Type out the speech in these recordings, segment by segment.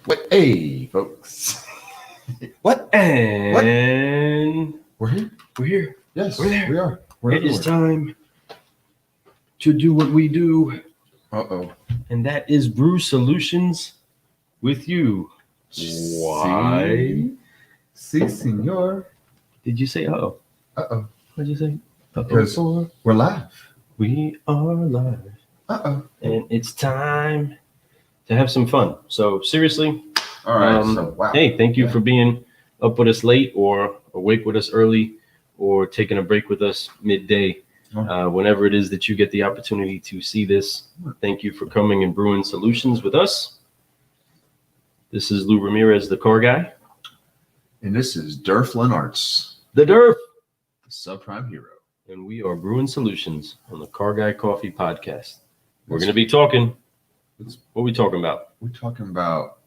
What? Hey, folks. What? And We're here. We're here. Yes, We're there. we are. We're It is time to do what we do. Uh-oh. And that is brew solutions with you. Why? Si, senor. Did you say uh-oh? Uh-oh. What did you say? Because Uh-oh. we're live. We are live. Uh-oh. And it's time to have some fun. So seriously, All right. Wow. Hey, thank you for being up with us late or awake with us early or taking a break with us midday. Whenever it is that you get the opportunity to see this, thank you for coming and brewing solutions with us. This is Lou Ramirez, the car guy. And this is Durf Lennartz, The Durf, the subprime hero. and we are brewing solutions on the Car Guy Coffee Podcast. We're going to be talking. What are we talking about? We're talking about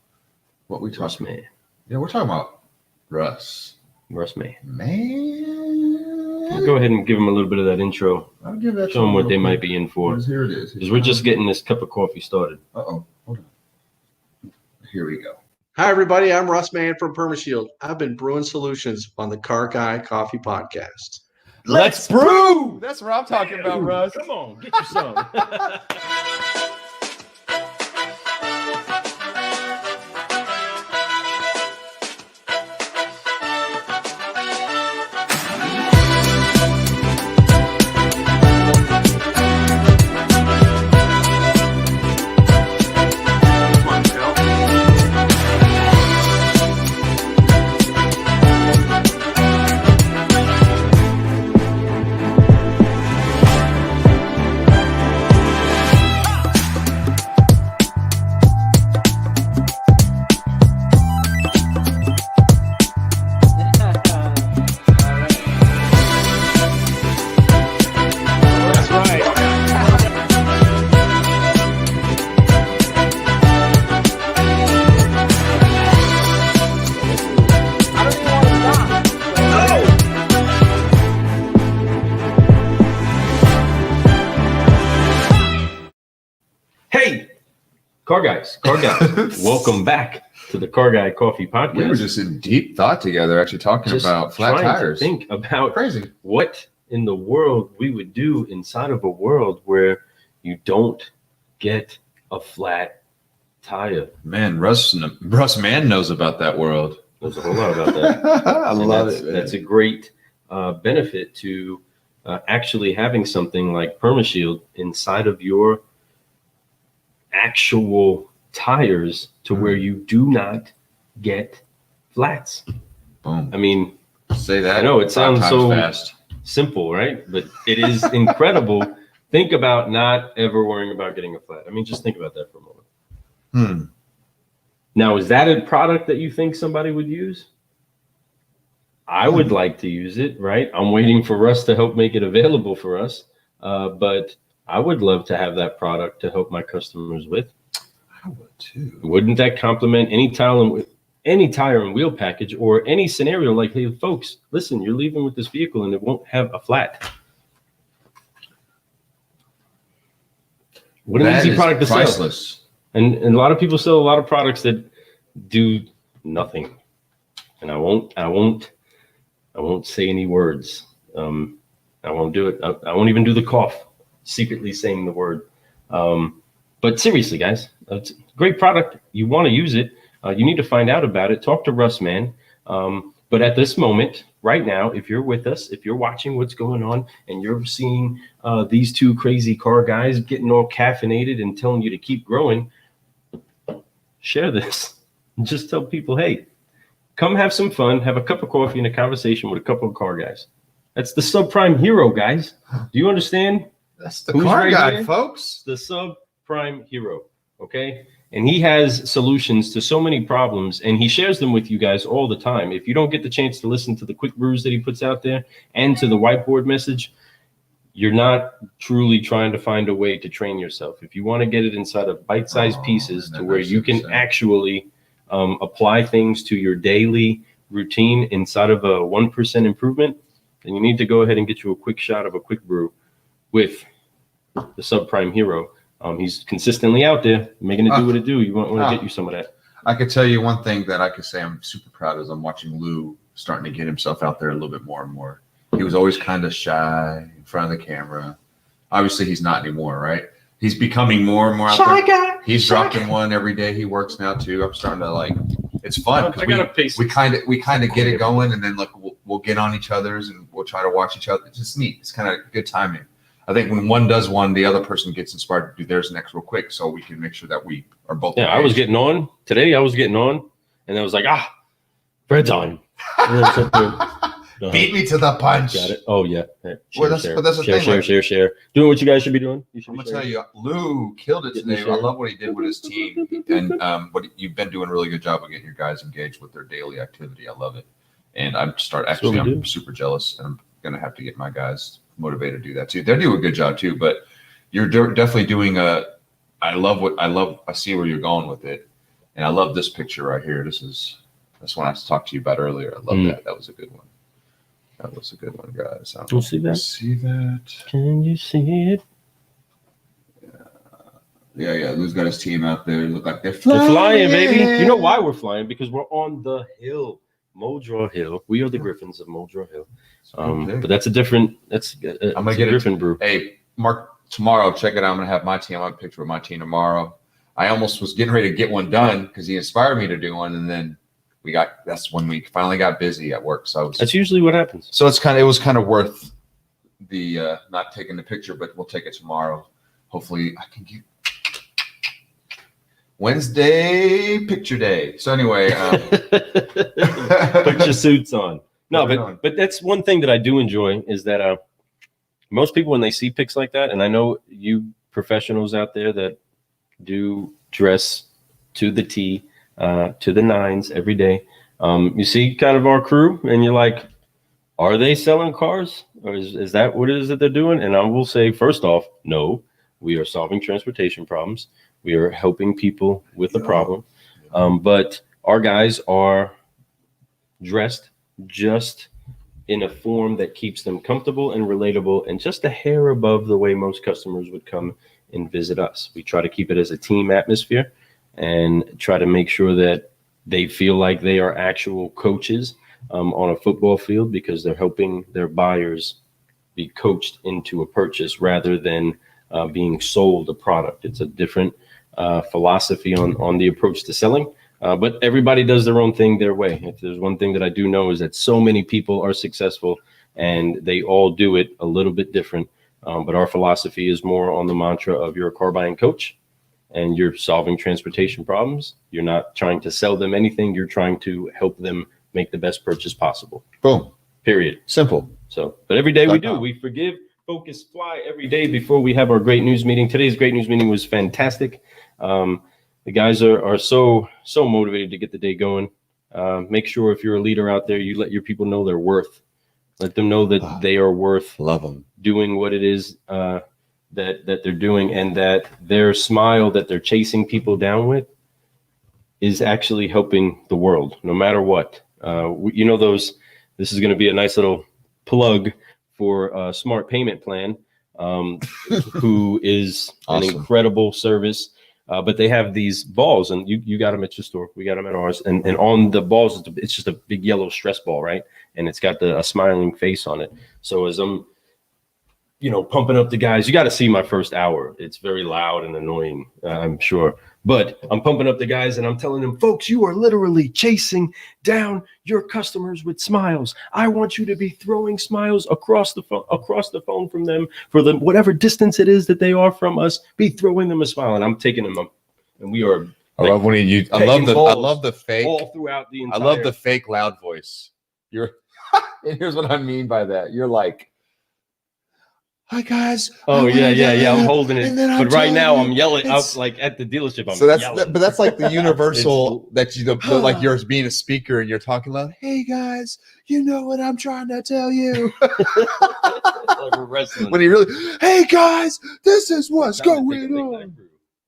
what we Russ talking. Mann. Yeah, we're talking about Russ. Russ Mann. Man. We'll go ahead and give him a little bit of that intro. I'll give that. Show them what they might be in for. Here it is. Because we're just getting this cup of coffee started. Uh-oh. Hold on. Here we go. Hi, everybody. I'm Russ Mann from PermaShield. I've been brewing solutions on the Car Guy Coffee Podcast. Let's brew. That's what I'm talking about, Russ. Come on, get you some. Hey, car guys, welcome back to the Car Guy Coffee Podcast. We were just in deep thought together, actually talking about flat tires. Think about Crazy. What in the world we would do inside of a world where you don't get a flat tire. Man, Russ Mann knows about that world. There's a whole lot about that. I love it. Man. That's a great benefit to actually having something like PermaShield inside of your actual tires to where you do not get flats. Boom. I mean, say that. I know it sounds so fast. Simple, right? But it is incredible. Think about not ever worrying about getting a flat. I mean, just think about that for a moment. Now, is that a product that you think somebody would use? I would like to use it, right? I'm waiting for Russ to help make it available for us. But I would love to have that product to help my customers with. I would too. Wouldn't that complement any tire and wheel package or any scenario like, hey, folks, listen, you're leaving with this vehicle and it won't have a flat. What an easy product to priceless. sell. And a lot of people sell a lot of products that do nothing. And I won't say any words. I won't do it. I won't even do the cough, secretly saying the word. But seriously, guys, it's a great product. You want to use it. You need to find out about it. Talk to Russ Mann. But at this moment, right now, if you're with us, if you're watching what's going on and you're seeing these two crazy car guys getting all caffeinated and telling you to keep growing, share this. And just tell people, hey, come have some fun, have a cup of coffee and a conversation with a couple of car guys. That's the subprime hero, guys. Do you understand? That's the car guy, here? folks. The subprime hero, okay? And he has solutions to so many problems, and he shares them with you guys all the time. If you don't get the chance to listen to the quick brews that he puts out there and to the whiteboard message, you're not truly trying to find a way to train yourself. If you want to get it inside of bite-sized pieces to where you can actually apply things to your daily routine inside of a 1% improvement, then you need to go ahead and get you a quick shot of a quick brew with the subprime hero. He's consistently out there making it do what it do. You want to get you some of that. I could tell you one thing that I could say I'm super proud of is I'm watching Lou starting to get himself out there a little bit more and more. He was always kind of shy in front of the camera. Obviously, he's not anymore, right? He's becoming more and more out Shy there. guy. He's dropping one every day. He works now too. I'm starting to like. It's fun because we kind of get it going, and then like we'll get on each other's and we'll try to watch each other. It's just neat. It's kind of good timing. I think when one does one, the other person gets inspired to do theirs next real quick, so we can make sure that we are both. Yeah, I was getting on today. I was getting on, and I was like, Fred's on. Beat me to the punch. Got it. Oh yeah. But that's the thing. Share. Doing what you guys should be doing. I'm gonna tell you, Lou killed it today. I love what he did with his team, and but you've been doing a really good job of getting your guys engaged with their daily activity. I love it, and I'm super jealous, and I'm gonna have to get my guys motivated to do that too. They do a good job too, but you're definitely doing a. I see where you're going with it, and I love this picture right here. That's one I talked to you about earlier. I love that. That was a good one. That was a good one, guys. You'll see that. See that? Can you see it? Yeah. Lou's got his team out there. Look like they're flying. They're flying, baby. You know why we're flying? Because we're on the hill, Muldraw Hill. We are the Griffins of Muldraw Hill. But that's a different. I'm gonna get a Griffin brew. Hey, Mark, tomorrow, check it out. I'm gonna have my team. I'm gonna picture of my team tomorrow. I almost was getting ready to get one done because he inspired me to do one, and then. That's when we finally got busy at work. So that's usually what happens. So it was kind of worth the not taking the picture, but we'll take it tomorrow. Hopefully I can get Wednesday picture day. So anyway, put your suits on. No, but that's one thing that I do enjoy is that most people when they see pics like that, and I know you professionals out there that do dress to the T. To the nines every day. You see kind of our crew and you're like, are they selling cars? Or is that what it is that they're doing? And I will say, first off, no, we are solving transportation problems. We are helping people with the problem. But our guys are dressed just in a form that keeps them comfortable and relatable and just a hair above the way most customers would come and visit us. We try to keep it as a team atmosphere. And try to make sure that they feel like they are actual coaches on a football field because they're helping their buyers be coached into a purchase rather than being sold a product. It's a different philosophy on the approach to selling, but everybody does their own thing their way. If there's one thing that I do know is that so many people are successful and they all do it a little bit different. But our philosophy is more on the mantra of you're a car buying coach. And you're solving transportation problems. You're not trying to sell them anything. You're trying to help them make the best purchase possible. Boom. Period. Simple. So, but every day we do. We forgive, focus, fly every day before we have our great news meeting. Today's great news meeting was fantastic. The guys are so motivated to get the day going. Make sure if you're a leader out there, you let your people know their worth. Let them know that they are worth doing what it is that they're doing, and that their smile that they're chasing people down with is actually helping the world, no matter what. This is going to be a nice little plug for a Smart Payment Plan, who is awesome. An incredible service. But they have these balls, and you got them at your store. We got them at ours. And on the balls, it's just a big yellow stress ball, right? And it's got a smiling face on it. So as I'm pumping up the guys. You got to see my first hour. It's very loud and annoying, I'm sure. But I'm pumping up the guys and I'm telling them, folks, you are literally chasing down your customers with smiles. I want you to be throwing smiles across the phone from them for them, whatever distance it is that they are from us. Be throwing them a smile, and I'm taking them up, and we are. I love the fake all throughout the entire. I love the fake loud voice. And here's what I mean by that. You're like. Hi guys. Oh yeah. I'm holding it, but right now I'm yelling out like at the dealership. But that's like the universal that like you're being a speaker and you're talking loud. Hey guys, you know what I'm trying to tell you. Like we're wrestling. When he really, hey guys, this is what's going on.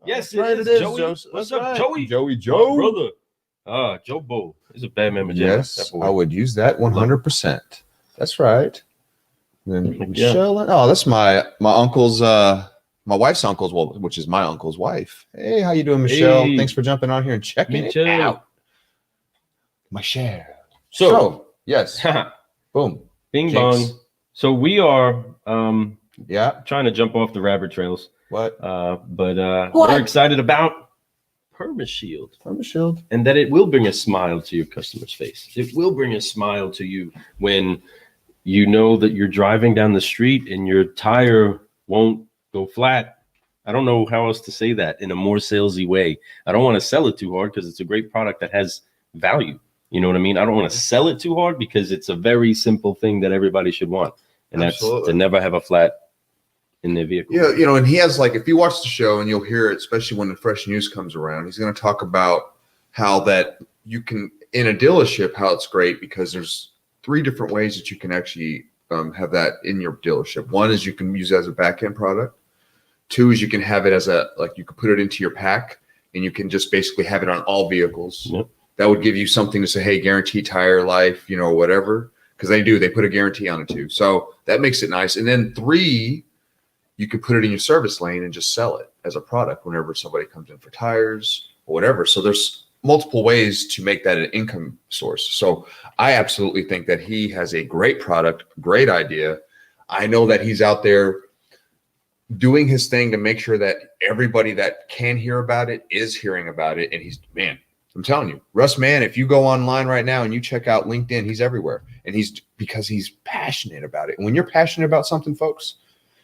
Yes, right. It is. Joey. What's up, Joey? Joe, brother. Joe Bull. He's a bad man. Yes, I would use that 100%. That's right. Then Michelle, that's my uncle's my wife's uncle's, well, which is my uncle's wife. Hey, how you doing, Michelle? Hey. Thanks for jumping on here and checking it out. Michelle. So yes. Boom. Bing Jinx. bong. So we are trying to jump off the rabbit trails. What? But we're excited about PermaShield. PermaShield. And that it will bring a smile to your customer's face. It will bring a smile to you when you know that you're driving down the street and your tire won't go flat. I don't know how else to say that in a more salesy way. I don't want to sell it too hard because it's a great product that has value. You know what I mean? I don't want to sell it too hard because it's a very simple thing that everybody should want. And that's to never have a flat in their vehicle. Yeah, you know, and he has, like, if you watch the show and you'll hear it, especially when the fresh news comes around, he's going to talk about how that you can, in a dealership, how it's great because there's 3 different ways that you can actually have that in your dealership. One is you can use it as a back-end product. 2 is you can have it as you can put it into your pack and you can just basically have it on all vehicles. Yep. That would give you something to say, hey, guaranteed tire life, you know, whatever. Because they put a guarantee on it too. So that makes it nice. And then 3, you can put it in your service lane and just sell it as a product whenever somebody comes in for tires or whatever. So there's multiple ways to make that an income source. So I absolutely think that he has a great product, great idea. I know that he's out there doing his thing to make sure that everybody that can hear about it is hearing about it. And he's, man, I'm telling you, Russ Mann, if you go online right now and you check out LinkedIn, he's everywhere. And because he's passionate about it. And when you're passionate about something, folks,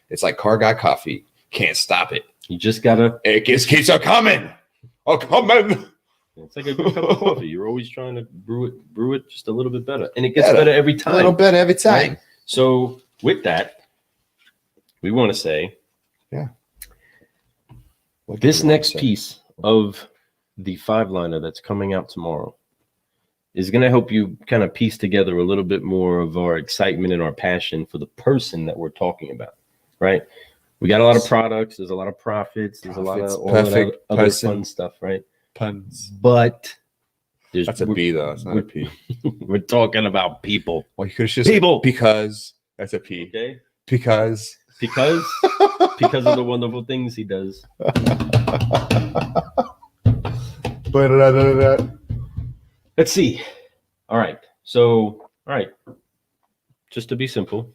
it's like Car Guy Coffee. Can't stop it. You just gotta. It just keeps a coming. Coming. It's like a good cup of coffee. You're always trying to brew it just a little bit better, and it gets better every time. A little better every time. Right? So with that, we want to say, this next piece of the 5-liner that's coming out tomorrow is going to help you kind of piece together a little bit more of our excitement and our passion for the person that we're talking about, right? We got a lot of products. There's a lot of profits. There's a lot of all that other fun stuff, right? Puns. But that's a B, though. It's not a P. We're talking about people. Well, you could just people. Because that's a P. Okay. Because of the wonderful things he does. Let's see. All right. Just to be simple,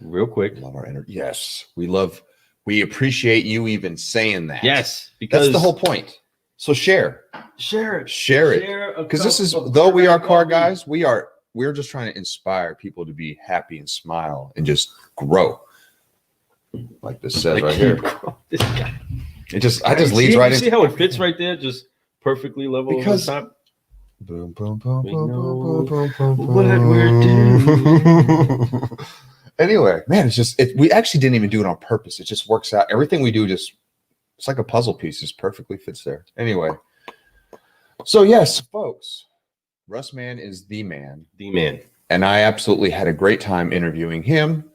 real quick. Love our energy. Yes. We appreciate you even saying that. Yes. Because that's the whole point. So share it. Because this is, though we are car guys, we're just trying to inspire people to be happy and smile and just grow. Like this says right here. This guy. I just leads right in. See how it fits right there? Just perfectly level because over the top. Boom, boom, boom, We boom, know boom, boom, boom, boom, what we're doing. Anyway, man, we actually didn't even do it on purpose. It just works out. Everything we do it's like a puzzle piece. Just perfectly fits there. Anyway. So yes, folks, Russ Mann is the man. The man. And I absolutely had a great time interviewing him,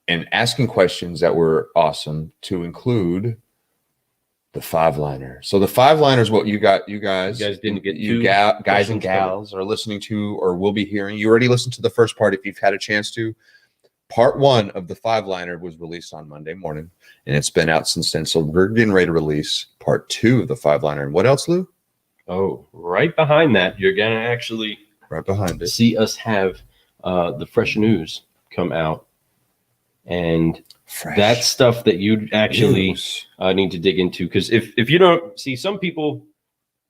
and asking questions that were awesome, to include the 5-liner. So the 5-liner is what you guys didn't get guys and gals are listening to or will be hearing. You already listened to the first part if you've had a chance to. Part 1 of the 5-liner was released on Monday morning, and it's been out since then. So we're getting ready to release part 2 of the 5-liner. And what else, Lou? Oh, right behind that, you're gonna actually see us have the fresh news come out, and that's stuff that you actually need to dig into. Because if you don't see, some people,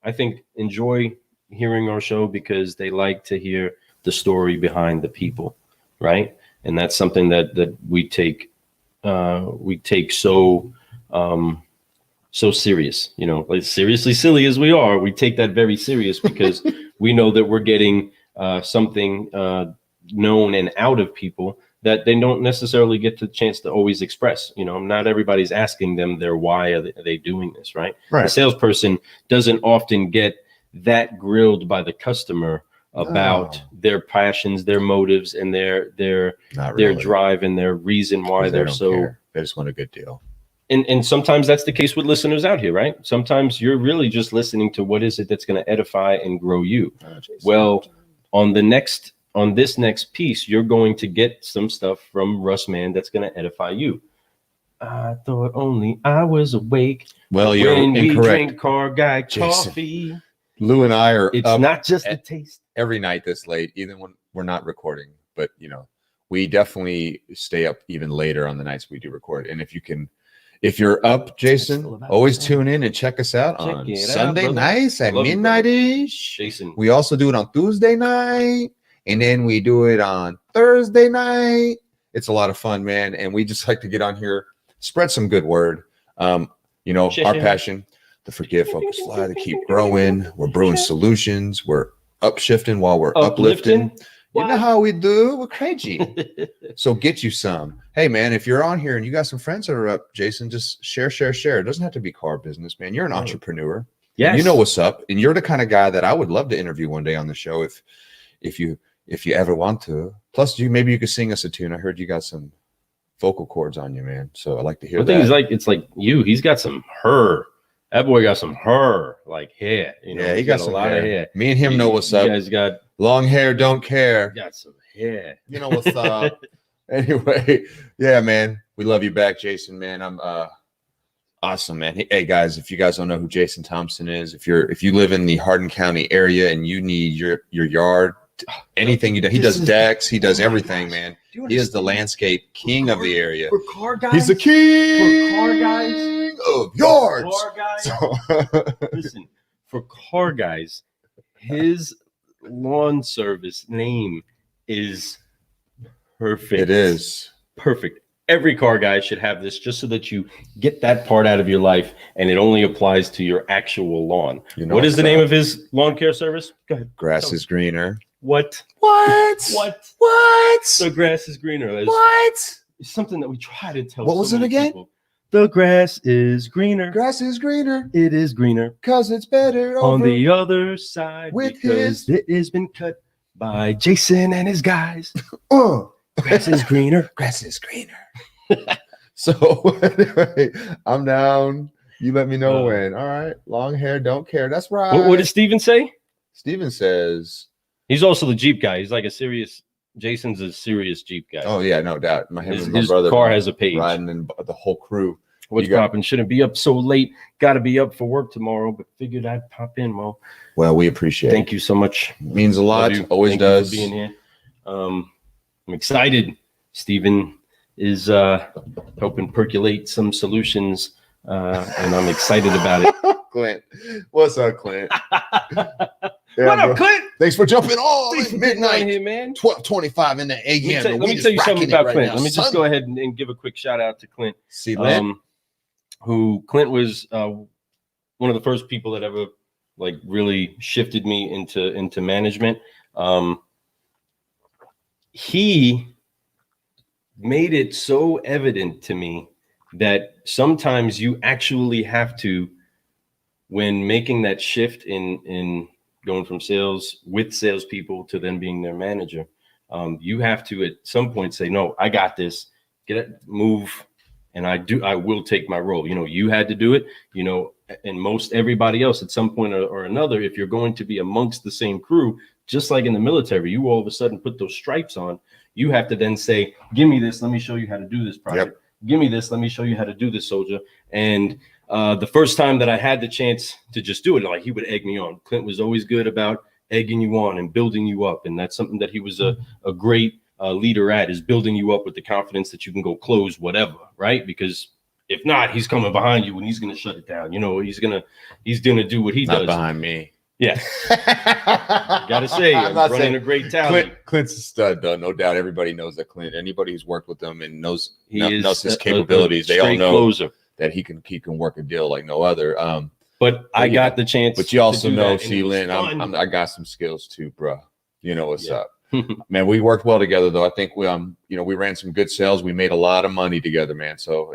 I think, enjoy hearing our show because they like to hear the story behind the people, right? And that's something that we take so serious, you know, like seriously silly as we are, we take that very serious because we know that we're getting something known and out of people that they don't necessarily get the chance to always express. You know, not everybody's asking them why are they doing this, right? The salesperson doesn't often get that grilled by the customer about their passions, their motives, and their drive and their reason why they're so care. They just want a good deal. And sometimes that's the case with listeners out here, right? Sometimes you're really just listening to what is it that's going to edify and grow you. Well, on this next piece, you're going to get some stuff from Russ Mann that's going to edify you. I thought only I was awake. Well, you're when we incorrect. drink car guy Jason. coffee. Lou and I are It's up not just the taste. every night this late, even when we're not recording. But we definitely stay up even later on the nights we do record. And if you're up, Jason, always tune in and check us out on Sunday nights at Midnight EST. Jason. We also do it on Tuesday night, and then we do it on Thursday night. It's a lot of fun, man. And we just like to get on here, spread some good word. Our passion, to forgive, focus, fly, to keep growing. We're brewing solutions. We're upshifting while we're uplifting. You know how we do. We're crazy. So get you some. Hey, man, if you're on here and you got some friends that are up, Jason, just share. It doesn't have to be car business, man. You're an entrepreneur. Yes. You know what's up. And you're the kind of guy that I would love to interview one day on the show if you ever want to. Plus, maybe you could sing us a tune. I heard you got some vocal cords on you, man. So I like to hear that. The thing is, it's like you. He's got some hair. That boy got some hair, like hair. Yeah, he got a lot of hair. Me and him know what's up. You guys got long hair, don't care. Got some hair. You know what's up. Anyway, yeah, man. We love you back, Jason, man. I'm awesome, man. Hey, guys, if you guys don't know who Jason Thompson is, if you live in the Hardin County area and you need your yard, anything he does decks, he does everything, man. He is the landscape king of the area. For car guys, he's the king for car guys of yards. Car guys. Listen, for car guys, his lawn service name is perfect. It is perfect. Every car guy should have this, just so that you get that part out of your life, and it only applies to your actual lawn. What is the name of his lawn care service? Go ahead. Grass is greener. What? The grass is greener. It's something that we try to tell. What was it again? People. The grass is greener. Grass is greener. It is greener because it's better on the other side. Because it has been cut by Jason and his guys. Grass is greener. Grass is greener. So anyway, I'm down. You let me know when. All right. Long hair, don't care. That's right. What did Steven say? Steven says he's also the Jeep guy. He's like Jason's a serious Jeep guy. Oh yeah, no doubt. His brother car has a page. Riding and the whole crew. What's popping? Shouldn't be up so late. Got to be up for work tomorrow, but figured I'd pop in, Mo. Well, we appreciate it. Thank you so much. Means a lot. Always Thank does. you for being here. I'm excited. Steven is helping percolate some solutions, and I'm excited about it. Clint. What's up, Clint? What up, Clint? Thanks for jumping on. Thanks for midnight here, man. 12:25 in the AM. Let me tell you something about Clint. Let me just go ahead and give a quick shout out to Clint. Clint was one of the first people that ever really shifted me into management. He made it so evident to me that sometimes you actually have to, when making that shift in going from sales with salespeople to then being their manager, you have to at some point say, no, I got this, move. And I will take my role. You had to do it, and most everybody else at some point or another, if you're going to be amongst the same crew, just like in the military, you all of a sudden put those stripes on, you have to then say, give me this, let me show you how to do this project. Yep. Give me this, let me show you how to do this, soldier. And the first time that I had the chance to just do it, he would egg me on. Clint was always good about egging you on and building you up. And that's something that he was a great leader at, is building you up with the confidence that you can go close whatever, right? Because if not, he's coming behind you and he's going to shut it down. He's going to do what he does. Not behind me. Yeah. Gotta say, I'm running a great talent. Clint's a stud, though. No doubt. Everybody knows that Clint. Anybody who's worked with him and knows his capabilities, they all know that he can work a deal like no other. But I got the chance. But you also know, Lynn, I got some skills too, bro. You know what's up. Man, we worked well together, though. I think we ran some good sales. We made a lot of money together, man. So,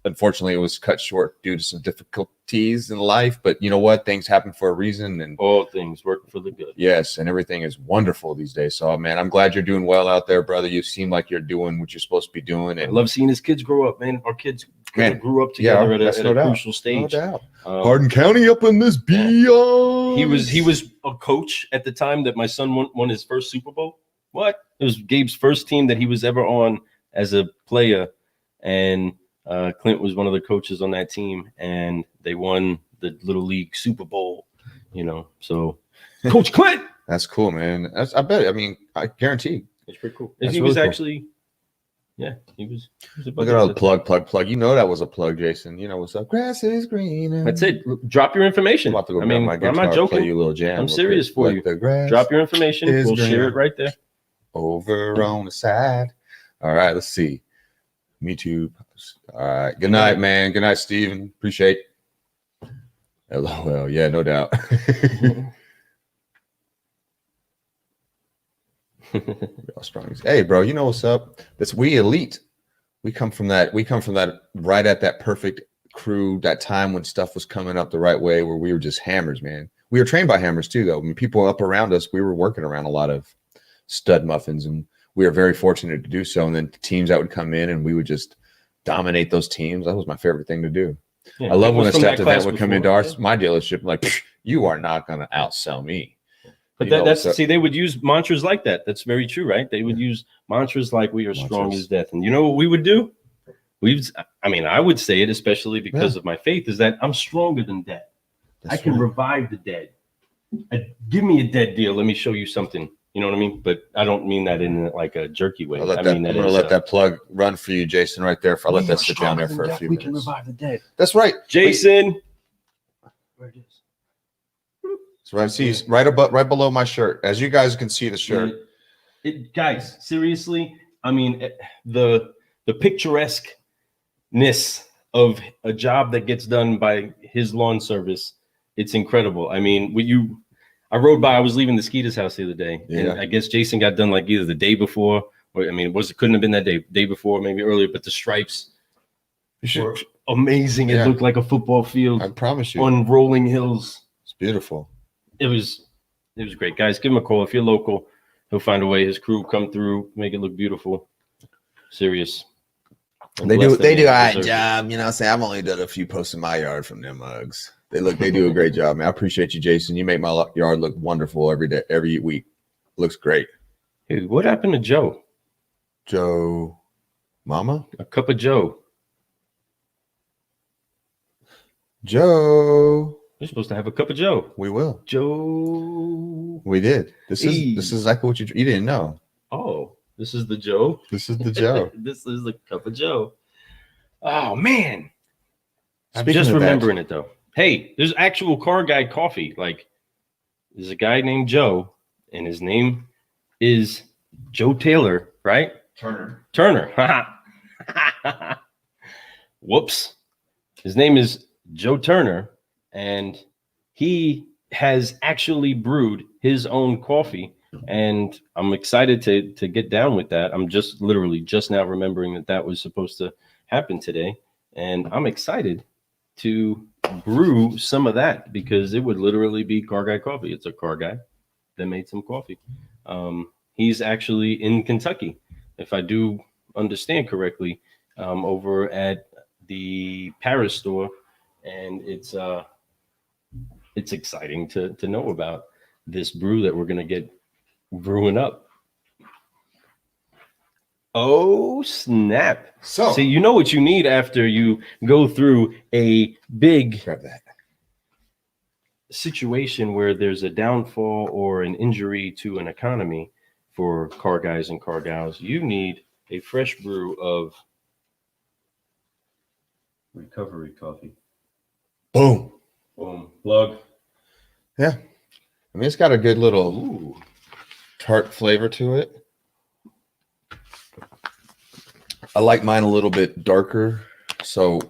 unfortunately, it was cut short due to some difficulties in life. But you know what? Things happen for a reason, and all things work for the good. Yes, and everything is wonderful these days. So, man, I'm glad you're doing well out there, brother. You seem like you're doing what you're supposed to be doing. And I love seeing his kids grow up, man. Our kids grew up together at a crucial stage. No doubt. Hardin County up in this beyond. He was a coach at the time that my son won his first Super Bowl. What? It was Gabe's first team that he was ever on as a player, and Clint was one of the coaches on that team, and they won the Little League Super Bowl. So Coach Clint. That's cool, man. I bet. I mean, I guarantee. It's pretty cool. That's He really was cool. actually, yeah, he was a Look at all the plug. You know that was a plug, Jason. You know what's up. Grass is green. That's it. Drop your information. I'm about to go I grab mean, my I'm guitar, not joking. play you a little jam. I'm real serious quick. for Let you. the grass Drop your information. is We'll share green. it right there. Over on the side. All right, let's see. Me too. All right. Good night, man. Good night, Steven. Appreciate it. LOL. Yeah, no doubt. Hey, bro, you know what's up? That's we elite. We come from that right at that perfect crew, that time when stuff was coming up the right way, where we were just hammers, man. We were trained by hammers too, though. I mean, people up around us, we were working around a lot of stud muffins, and we were very fortunate to do so. And then teams that would come in and we would just dominate those teams. That was my favorite thing to do. Yeah, I love when a from staff that event class would come before. into my dealership, like, you are not going to outsell me. But You know what's up? see, they would use mantras like that. That's very true, right? They would use mantras like "We are strong as death," and you know what we would do? I would say it, especially because of my faith, is that I'm stronger than death. I can revive the dead. Give me a dead deal. Let me show you something. You know what I mean? But I don't mean that in like a jerky way. I'm going to let that plug run for you, Jason, right there. I'll let that sit down there for a few minutes. We can revive the dead. That's right. Jason. Where it is. So I see right below my shirt. As you guys can see the shirt. Guys, seriously, I mean, the picturesqueness of a job that gets done by his lawn service, it's incredible. I mean, I rode by, I was leaving the Skeeter's house the other day, and I guess Jason got done like either the day before, or couldn't have been that day before, maybe earlier, but the stripes were amazing. It looked like a football field. I promise you. On rolling hills. It's beautiful. It was great. Guys, give him a call. If you're local, he'll find a way. His crew come through, make it look beautiful. Serious. They do all right job. You know what I'm saying? I've only done a few posts in my yard from them mugs. They do a great job, man. I appreciate you, Jason. You make my yard look wonderful every day, every week. Looks great. Hey, what happened to Joe? Joe Mama? A cup of Joe. Joe. You're supposed to have a cup of Joe. We will. Joe. We did. This is exactly what you didn't know. Oh, this is the Joe. This is the Joe. This is the cup of Joe. Oh man. I'm Speaking just of remembering it though. Hey, there's actual car guy coffee. Like, there's a guy named Joe, and his name is Joe Taylor, right? Turner. Whoops. His name is Joe Turner, and he has actually brewed his own coffee, and I'm excited to get down with that. I'm just now remembering that was supposed to happen today, and I'm excited to brew some of that because it would literally be car guy coffee. It's a car guy that made some coffee. He's actually in Kentucky, if I do understand correctly, over at the Paris store, and it's exciting to know about this brew that we're going to get brewing up. Oh, snap. So, see, you know what you need after you go through a big situation where there's a downfall or an injury to an economy for car guys and car gals. You need a fresh brew of recovery coffee. Boom. Plug. Yeah. I mean, it's got a good little tart flavor to it. I like mine a little bit darker. So,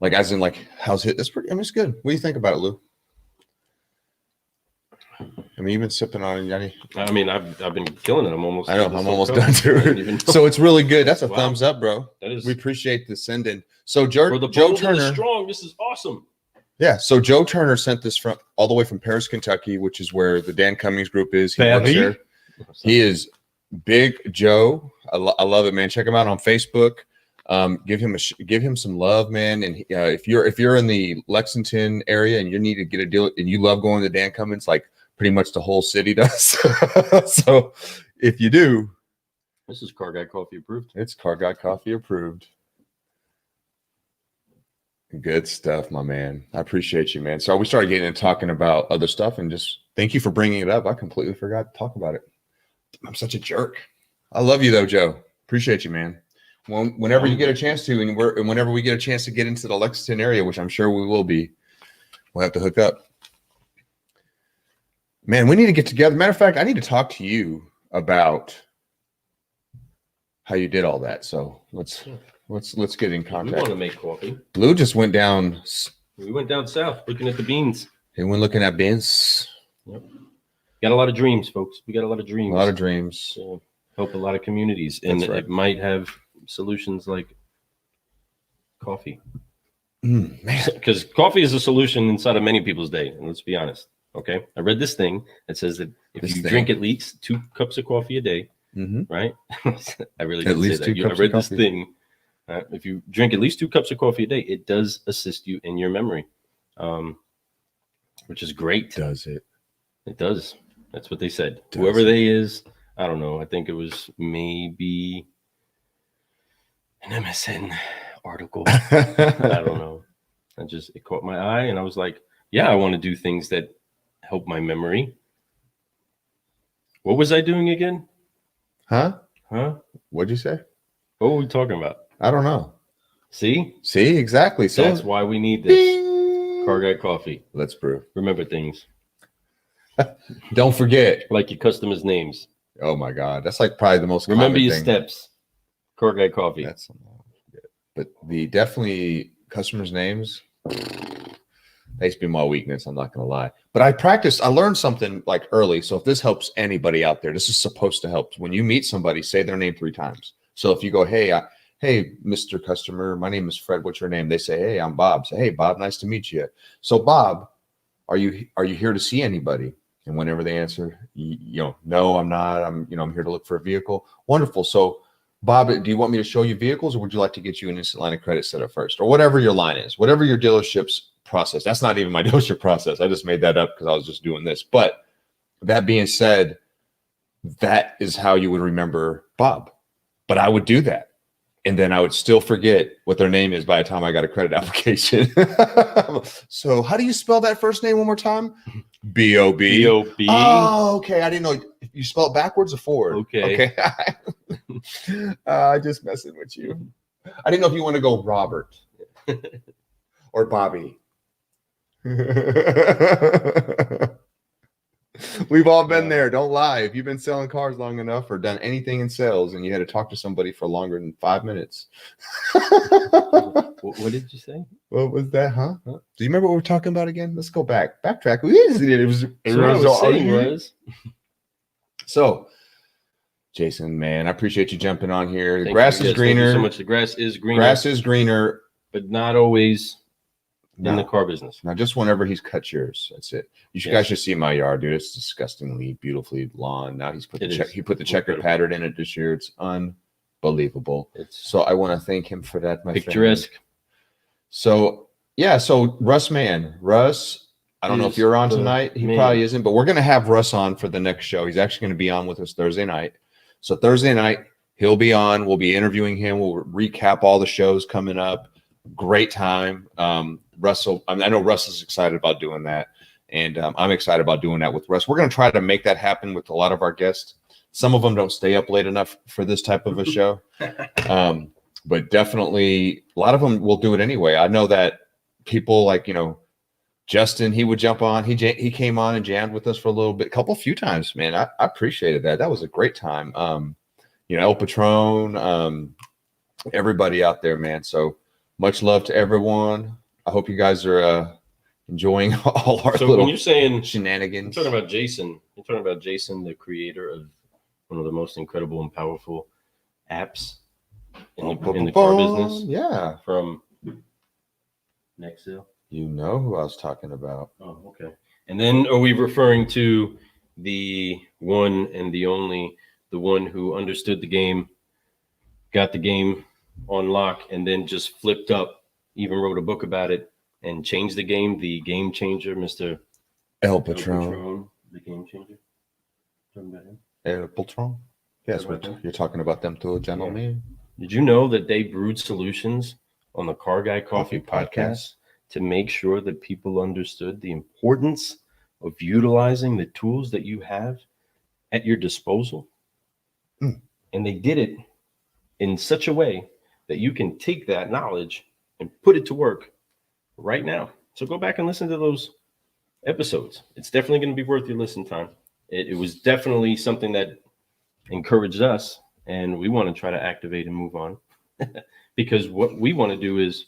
like, as in, like, how's it? It's pretty, I mean, it's good. What do you think about it, Lou? I mean, you've been sipping on it, Yanni. I mean, I've been killing it. I'm almost done too. So it's really good. That's a thumbs up, bro. That is. We appreciate the send in. So Joe Turner, strong. This is awesome. Yeah. So Joe Turner sent this from all the way from Paris, Kentucky, which is where the Dan Cummings group is. He works there. He is Big Joe. I love it, man. Check him out on Facebook. Give him some love, man. And if you're in the Lexington area and you need to get a deal and you love going to Dan Cummings, like pretty much the whole city does. So if you do, this is Car Guy Coffee approved. It's Car Guy Coffee approved. Good stuff, my man. I appreciate you, man. So we started getting into talking about other stuff, and just thank you for bringing it up. I completely forgot to talk about it. I'm such a jerk. I love you though, Joe. Appreciate you, man. Whenever you get a chance to, and whenever we get a chance to get into the Lexington area, which I'm sure we will be, we'll have to hook up. Man, we need to get together. Matter of fact, I need to talk to you about how you did all that. So let's get in contact. We want to make coffee. Lou just went down. We went down south looking at the beans. He went looking at beans. Yep. Got a lot of dreams, folks. We got a lot of dreams. A lot of dreams. So help a lot of communities. And it might have solutions like coffee. Man. Because coffee is a solution inside of many people's day. And let's be honest. Okay. I read this thing that says that if you drink at least 2 cups of coffee a day, right? I really didn't say that. I read this thing. If you drink at least 2 cups of coffee a day, it does assist you in your memory, which is great. Does it? It does. That's what they said. Whoever they is, I don't know. I think it was maybe an MSN article. I don't know. It caught my eye, and I was like, yeah, I want to do things that help my memory. What was I doing again? Huh? What'd you say? What were we talking about? I don't know. See, exactly. So that's why we need this Car Guy coffee. Let's brew. Remember things. Don't forget, like your customers' names. Oh my God, that's like probably the most. Remember your thing. Steps. Car Guy coffee. That's, but the definitely customers' names. They used to be my weakness. I'm not gonna lie, but I learned something like early. So if this helps anybody out there, this is supposed to help. When you meet somebody, say their name 3 times. So if you go, hey, Mr. Customer, my name is Fred. What's your name? They say, hey, I'm Bob. Say, hey, Bob, nice to meet you. So Bob, are you here to see anybody? And whenever they answer, no, I'm not. I'm here to look for a vehicle. Wonderful. So Bob, do you want me to show you vehicles, or would you like to get you an instant line of credit set up first, or whatever your line is, whatever your dealership's process? That's not even my dealership process. I just made that up because I was just doing this. But that being said, that is how you would remember Bob. But I would do that, and then I would still forget what their name is by the time I got a credit application. So how do you spell that first name one more time? B-O-B. B-O-B. Oh, okay. I didn't know you spell it backwards or forward. Okay. I just messing with you. I didn't know if you want to go Robert or Bobby. We've all been there. Don't lie. If you've been selling cars long enough or done anything in sales and you had to talk to somebody for longer than 5 minutes. What did you say? What was that, huh? Do you remember what we're talking about again? Let's go back. Backtrack. So, Jason, man, I appreciate you jumping on here. The grass is greener. Thank you so much. The grass is greener. Grass is greener. But not always in the car business. Now, just whenever he's cut yours, that's it. You guys should see my yard, dude. It's disgustingly beautifully lawn. Now he put the checker pattern in it this year. It's unbelievable. So I want to thank him for that, my picturesque. Friend. So Russ Mann. Russ, I don't know if you're on tonight. He probably isn't, but we're gonna have Russ on for the next show. He's actually gonna be on with us Thursday night. So Thursday night, he'll be on. We'll be interviewing him. We'll recap all the shows coming up. Great time. Russell, I know Russ is excited about doing that, and I'm excited about doing that with Russ. We're going to try to make that happen with a lot of our guests. Some of them don't stay up late enough for this type of a show, but definitely a lot of them will do it anyway. I know that people like Justin, he would jump on. He came on and jammed with us for a few times. Man, I appreciated that. That was a great time. El Patron, everybody out there, man. So much love to everyone. I hope you guys are enjoying all our little when you're saying shenanigans. You're talking about Jason, the creator of one of the most incredible and powerful apps in the car business. Yeah. From Nextel. You know who I was talking about. Oh, okay. And then are we referring to the one and the only, the one who understood the game, got the game on lock, and then just flipped up, even wrote a book about it and changed the game changer, Mr. El Patron. The game changer. Talking about him? El Patron. Yes, you're talking about them two gentlemen. Did you know that they brewed solutions on the Car Guy Coffee podcast to make sure that people understood the importance of utilizing the tools that you have at your disposal. And they did it in such a way that you can take that knowledge and put it to work right now. So go back and listen to those episodes. It's definitely going to be worth your listen time. It was definitely something that encouraged us, and we want to try to activate and move on because what we want to do is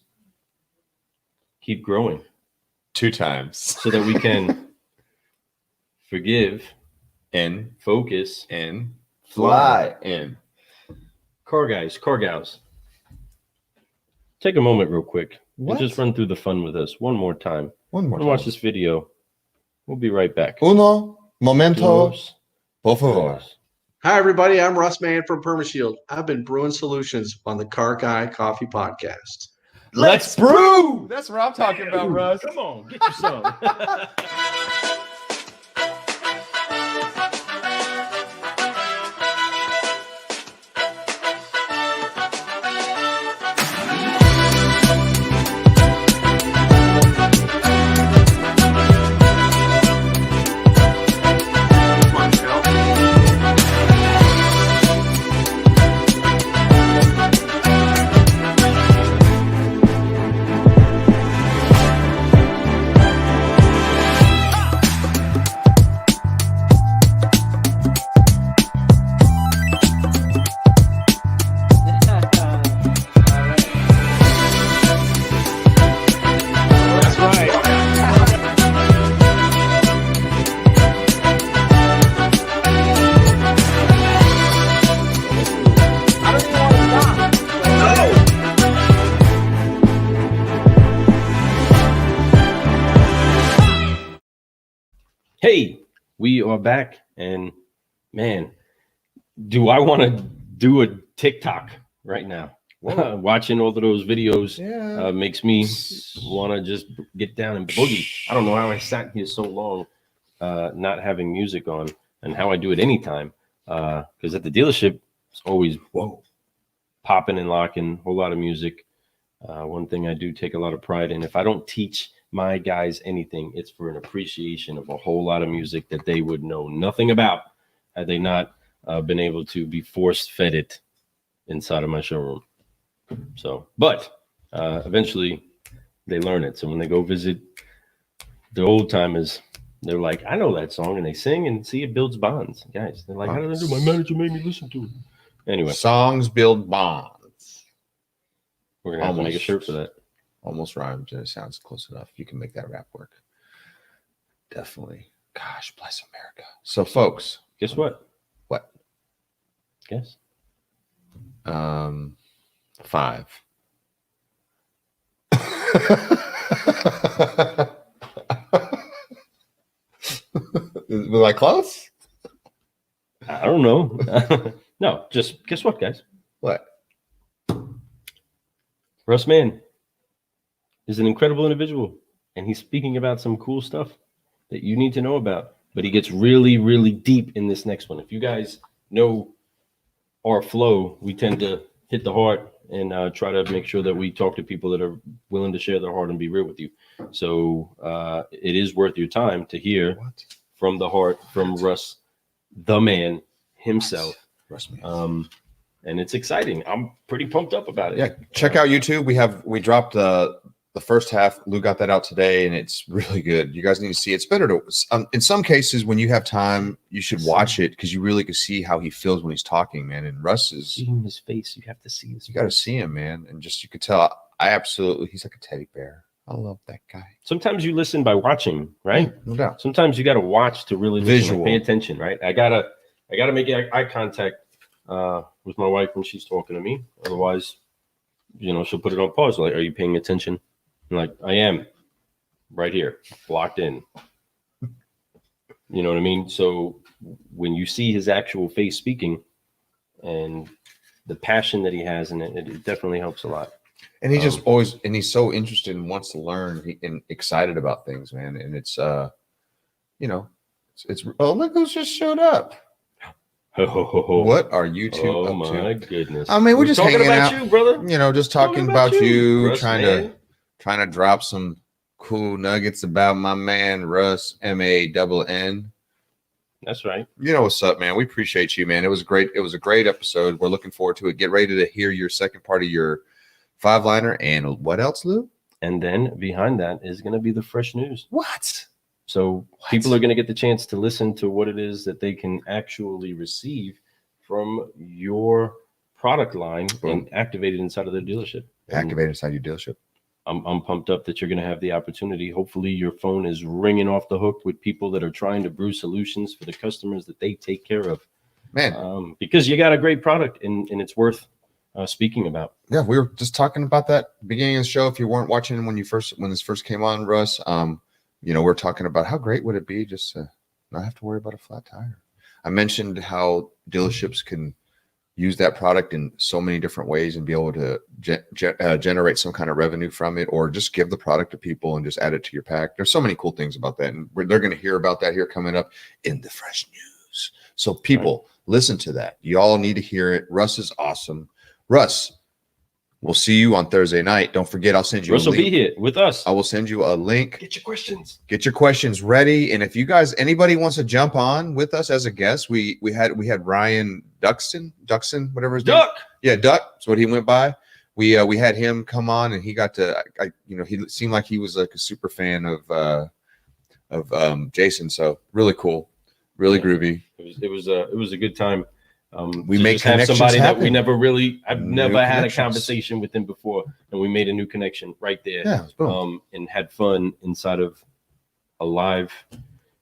keep growing 2 times so that we can forgive and focus and fly in. Car guys, car gals, take a moment real quick and just run through the fun with us one more time. Watch this video. We'll be right back. Uno momento, por favor. Hi, everybody. I'm Russ Mann from PermaShield. I've been brewing solutions on the Car Guy Coffee podcast. Let's brew. That's what I'm talking about, Russ. Come on, get you some. Hey, we are back, and man, do I want to do a TikTok right now? Watching all of those videos makes me want to just get down and boogie. I don't know how I sat here so long not having music on, and how I do it anytime. Because at the dealership, it's always popping and locking, a whole lot of music. One thing I do take a lot of pride in, if I don't teach my guys anything, it's for an appreciation of a whole lot of music that they would know nothing about had they not been able to be force fed it inside of my showroom. So, but eventually they learn it. So when they go visit the old timers, they're like, I know that song, and they sing, and see, it builds bonds. Guys, they're like, how did I do? My manager made me listen to it. Anyway, songs build bonds. We're gonna have to make a shirt for that. Almost rhymes, and it sounds close enough. You can make that rap work. Definitely. Gosh, bless America. So, folks, guess what? What? Guess. 5. Was I close? I don't know. No, just guess what, guys? What? Russ Mann is an incredible individual, and he's speaking about some cool stuff that you need to know about. But he gets really, really deep in this next one. If you guys know our flow, we tend to hit the heart and try to make sure that we talk to people that are willing to share their heart and be real with you. So it is worth your time to hear from the heart from Russ, the man himself. Russ Mann. And it's exciting. I'm pretty pumped up about it. Yeah, check out YouTube. We dropped the first half. Lou got that out today, and it's really good. You guys need to see it. It's better to in some cases when you have time, you should watch it because you really can see how he feels when he's talking, man. And Russ is seeing his face. You have to see his. You got to see him, man, and just you could tell. He's like a teddy bear. I love that guy. Sometimes you listen by watching, right? No doubt. Sometimes you got to watch to really visual, pay attention, right? I gotta make eye contact with my wife when she's talking to me. Otherwise, she'll put it on pause. Like, are you paying attention? I'm like, I am, right here, locked in. You know what I mean? So when you see his actual face speaking and the passion that he has in it, it definitely helps a lot. And he just always, and he's so interested and wants to learn and excited about things, man. And it's, it's oh, look who's just showed up. What are you two Oh up my to? goodness! I mean, we're just talking hanging about out. you, brother. You know, just talking about you, you, Russ, trying man. to drop some cool nuggets about my man Russ Mann. That's right. You know what's up, man. We appreciate you, man. It was great. It was a great episode. We're looking forward to it. Get ready to hear your second part of your 5-liner. And what else, Lou? And then behind that is going to be the fresh news. What? So people are going to get the chance to listen to what it is that they can actually receive from your product line and activate it inside of their dealership. Activate inside your dealership. I'm pumped up that you're going to have the opportunity. Hopefully your phone is ringing off the hook with people that are trying to brew solutions for the customers that they take care of. Man. Because you got a great product and it's worth speaking about. Yeah, we were just talking about that beginning of the show. If you weren't watching when this first came on, Russ, you know, we're talking about how great would it be just to not have to worry about a flat tire. I mentioned how dealerships can use that product in so many different ways and be able to generate some kind of revenue from it, or just give the product to people and just add it to your pack. There's so many cool things about that, and they're going to hear about that here coming up in the fresh news. So people, listen to that. You all need to hear it. Russ is awesome. Russ, we'll see you on Thursday night. Don't forget, I'll send you Russ a will link. be here with us. I will send you a link. Get your questions. Get your questions ready. And if you guys, anybody wants to jump on with us as a guest, we had Ryan Duxton, whatever his name. Yeah, Duck. That's what he went by. We had him come on, and he got to, he seemed like he was like a super fan of Jason. So really cool, really groovy. It was a good time. We make have somebody happen. That we never really, I've New never had a connections. conversation with him before, and we made a new connection right there. Yeah, boom. And had fun inside of a live.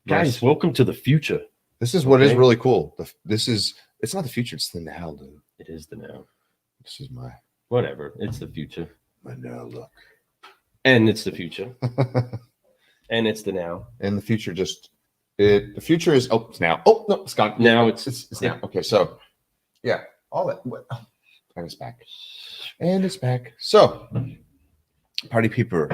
Guys, welcome to the future. This is what is really cool. It's not the future, it's the now, dude. It is the now. This is my whatever. It's the future. My now look. And it's the future. And it's the now. And the future the future is it's now. Oh no, it's gone. Now it's now. Okay, so yeah, all that and it's back. And it's back. So party people.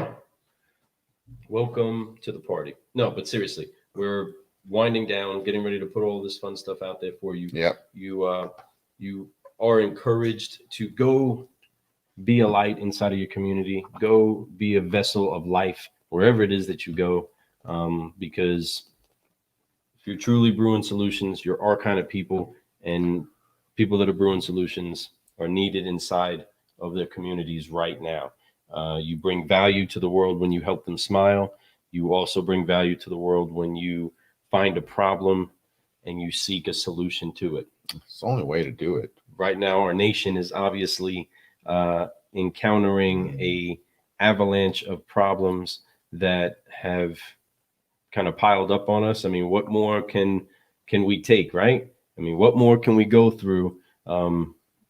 Welcome to the party. No, but seriously, we're winding down, getting ready to put all this fun stuff out there for you. Yeah. You are encouraged to go be a light inside of your community. Go be a vessel of life wherever it is that you go. Because if you're truly brewing solutions, you're our kind of people, and people that are brewing solutions are needed inside of their communities right now. You bring value to the world when you help them smile. You also bring value to the world when you find a problem and you seek a solution to it. It's the only way to do it. Right now, our nation is obviously encountering a avalanche of problems that have kind of piled up on us. I mean, what more can we take, right? I mean, what more can we go through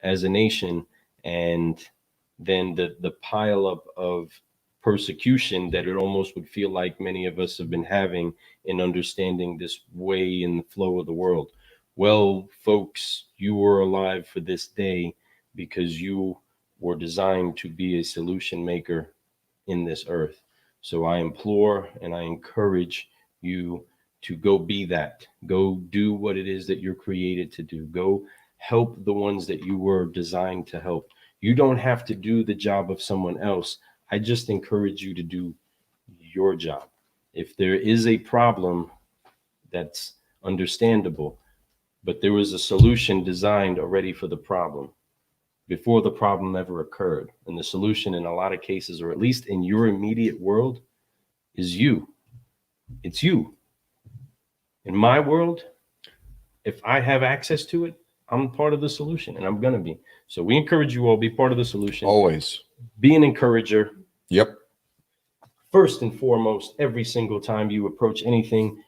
as a nation? And then the pile up of persecution that it almost would feel like many of us have been having in understanding this way in the flow of the world. Well, folks, you were alive for this day because you were designed to be a solution maker in this earth. So I implore and I encourage you to go be that. Go do what it is that you're created to do. Go help the ones that you were designed to help. You don't have to do the job of someone else. I just encourage you to do your job. If there is a problem, that's understandable, but there was a solution designed already for the problem before the problem ever occurred. And the solution in a lot of cases, or at least in your immediate world, is you. It's you. In my world, if I have access to it, I'm part of the solution, and I'm going to be. So we encourage you all, be part of the solution. Always. Be an encourager. Yep. First and foremost, every single time you approach anything,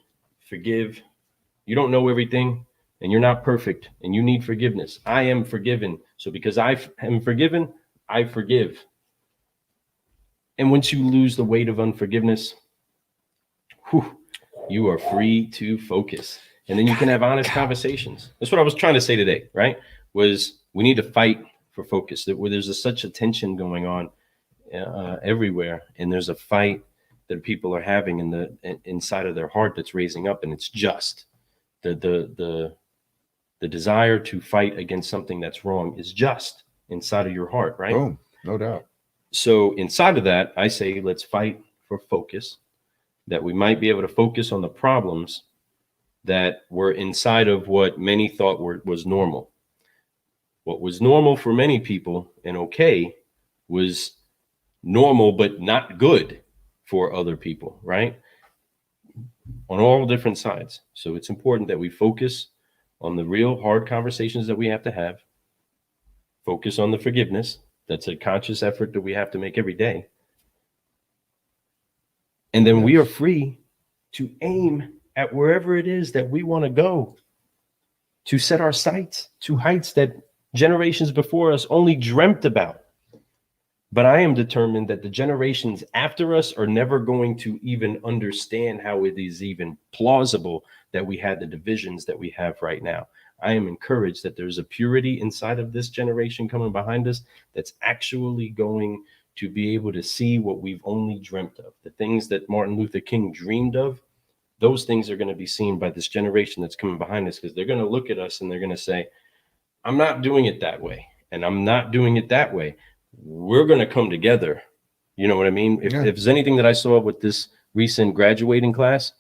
forgive. You don't know everything, and you're not perfect, and you need forgiveness. I am forgiven. So because I am forgiven, I forgive. And once you lose the weight of unforgiveness, you are free to focus. And then you can have honest conversations. That's what I was trying to say today, right? Was we need to fight for focus. Where there's such a tension going on everywhere, and there's a fight that people are having inside of their heart that's raising up, and it's just the The desire to fight against something that's wrong is just inside of your heart, right? Boom. No doubt. So inside of that, I say, let's fight for focus, that we might be able to focus on the problems that were inside of what many thought was normal. What was normal for many people and okay was normal, but not good for other people, right? On all different sides. So it's important that we focus on the real hard conversations that we have to have. Focus on the forgiveness. That's a conscious effort that we have to make every day. And then we are free to aim at wherever it is that we want to go, to set our sights to heights that generations before us only dreamt about. But I am determined that the generations after us are never going to even understand how it is even plausible that we had the divisions that we have right now. I am encouraged that there's a purity inside of this generation coming behind us that's actually going to be able to see what we've only dreamt of. The things that Martin Luther King dreamed of, those things are going to be seen by this generation that's coming behind us, because they're going to look at us and they're going to say, I'm not doing it that way, and I'm not doing it that way. We're going to come together. You know what I mean? If there's anything that I saw with this recent graduating class,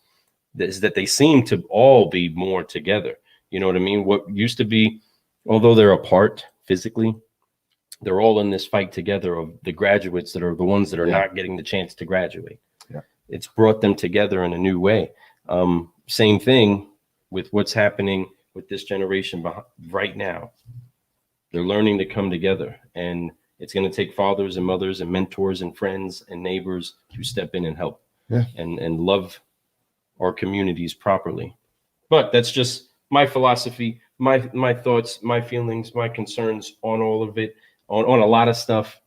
is that they seem to all be more together. You know what I mean? What used to be, although they're apart physically, they're all in this fight together of the graduates that are the ones that are not getting the chance to graduate. Yeah. It's brought them together in a new way. Same thing with what's happening with this generation right now. They're learning to come together, and it's going to take fathers and mothers and mentors and friends and neighbors to step in and help and love our communities properly. But that's just my philosophy, my thoughts, my feelings, my concerns on all of it, on a lot of stuff.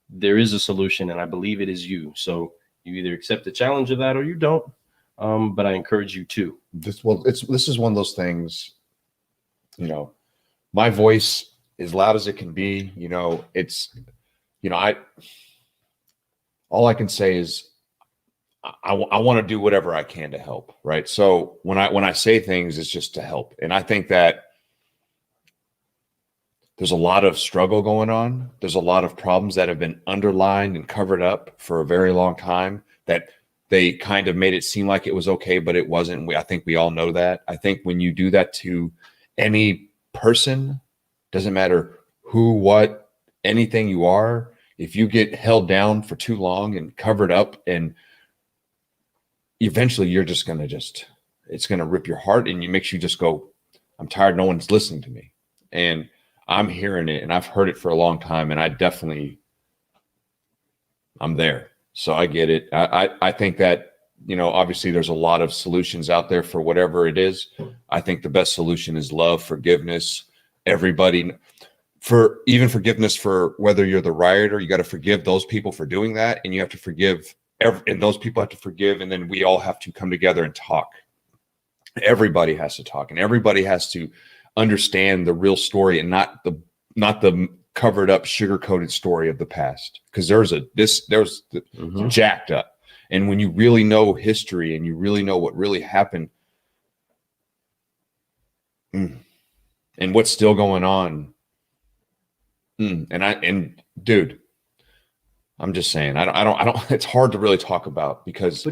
There is a solution, and I believe it is you. So you either accept the challenge of that or you don't. But I encourage you to. This is one of those things, you know, my voice, as loud as it can be, you know, all I can say is I want to do whatever I can to help. Right. So when I say things, it's just to help. And I think that there's a lot of struggle going on. There's a lot of problems that have been underlined and covered up for a very long time, that they kind of made it seem like it was okay, but it wasn't. I think we all know that. I think when you do that to any person, doesn't matter who, what, anything you are, if you get held down for too long and covered up, and eventually you're just going to it's going to rip your heart, and it makes you just go, I'm tired. No one's listening to me. And I'm hearing it, and I've heard it for a long time, and I'm there. So I get it. I think that, you know, obviously there's a lot of solutions out there for whatever it is. I think the best solution is love, forgiveness, everybody, for even forgiveness for whether you're the rioter. You got to forgive those people for doing that, and you have to forgive and those people have to forgive, and then we all have to come together and talk. Everybody has to talk, and everybody has to understand the real story, and not the covered up, sugar-coated story of the past, because there's jacked up. And when you really know history and you really know what really happened and what's still going on, and dude, I'm just saying, I don't it's hard to really talk about, because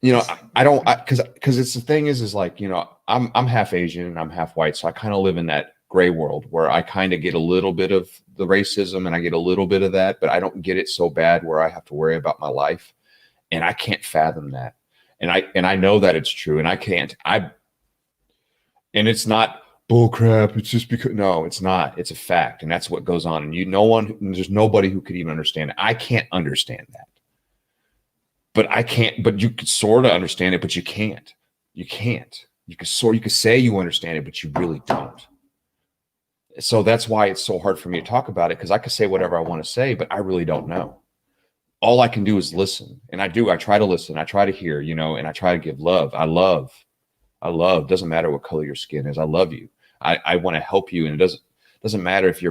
you know, because it's the thing is like, you know, I'm half Asian and I'm half white, so I kind of live in that gray world where I kind of get a little bit of the racism and I get a little bit of that, but I don't get it so bad where I have to worry about my life. And I can't fathom that. And I know that it's true, and I can't. And it's not bull crap. It's just because, no, it's not. It's a fact. And that's what goes on. And there's nobody who could even understand it. I can't understand that. But you could sort of understand it, but you can't. You can't. You could say you understand it, but you really don't. So that's why it's so hard for me to talk about it, because I could say whatever I want to say, but I really don't know. All I can do is listen. And I try to listen. I try to hear, you know, and I try to give love. I love. Doesn't matter what color your skin is. I love you. I want to help you. And it doesn't matter if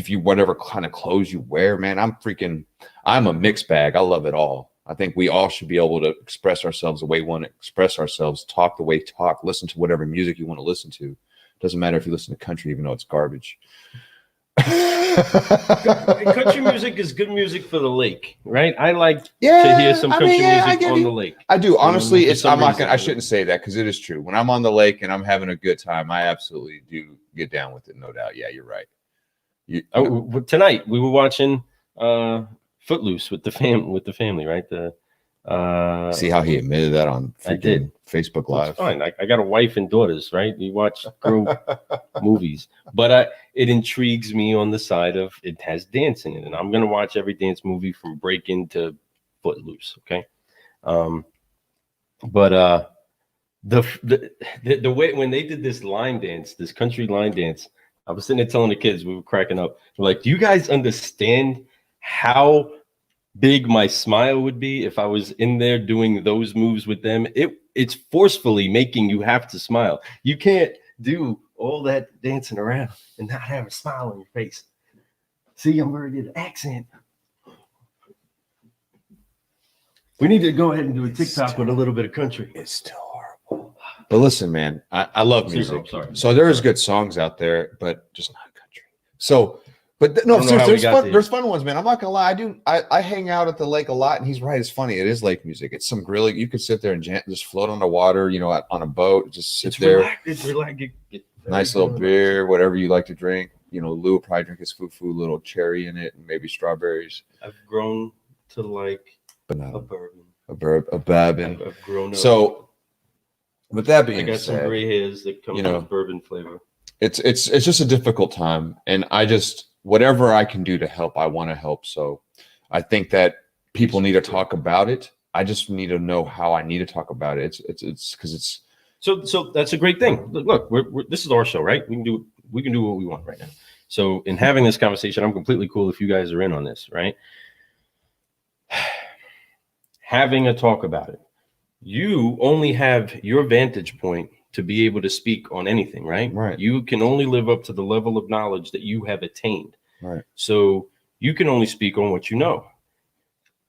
you whatever kind of clothes you wear, man. I'm a mixed bag. I love it all. I think we all should be able to express ourselves the way we want to express ourselves, talk the way we talk, listen to whatever music you want to listen to. Doesn't matter if you listen to country, even though it's garbage. Country music is good music for the lake, right? I like to hear some country music on the lake. I do. Honestly, I I shouldn't say that because it is true. When I'm on the lake and I'm having a good time, I absolutely do get down with it, no doubt. Yeah, you're right. Tonight we were watching Footloose with the family, right? See how he admitted that on Facebook Live. It's fine. I got a wife and daughters, right? You watch girl movies, but it intrigues me on the side of it has dance in it, and I'm gonna watch every dance movie from Breakin' to Footloose. Okay, but the way when they did this line dance, this country line dance, I was sitting there telling the kids, we were cracking up. We're like, do you guys understand how big my smile would be if I was in there doing those moves with them? It's forcefully making you have to smile. You can't do all that dancing around and not have a smile on your face. See, I'm very good at accent. We need to go ahead and do a TikTok with a little bit of country. It's still horrible. But listen, man, I love music. Sorry. So there's good songs out there, but just not country. So, but no, seriously, there's fun ones, man. I'm not gonna lie. I hang out at the lake a lot, and he's right. It's funny. It is lake music. It's some really, you could sit there and just float on the water, on a boat, just sit there. It's relaxed. Nice little beer, whatever you like to drink. Lou will probably drink his foo-foo, little cherry in it, and maybe strawberries. I've grown to like Banana. a bourbon. A bourbon. I've grown up. So, with that being I got said, some gray hairs that come with bourbon flavor. It's just a difficult time, and whatever I can do to help, I want to help. So, I think that people need to talk about it. I just need to know how I need to talk about it. It's because it's. So that's a great thing. Look, this is our show, right? We can do what we want right now. So in having this conversation, I'm completely cool if you guys are in on this, right? Having a talk about it. You only have your vantage point to be able to speak on anything, right? Right. You can only live up to the level of knowledge that you have attained. Right. So you can only speak on what you know.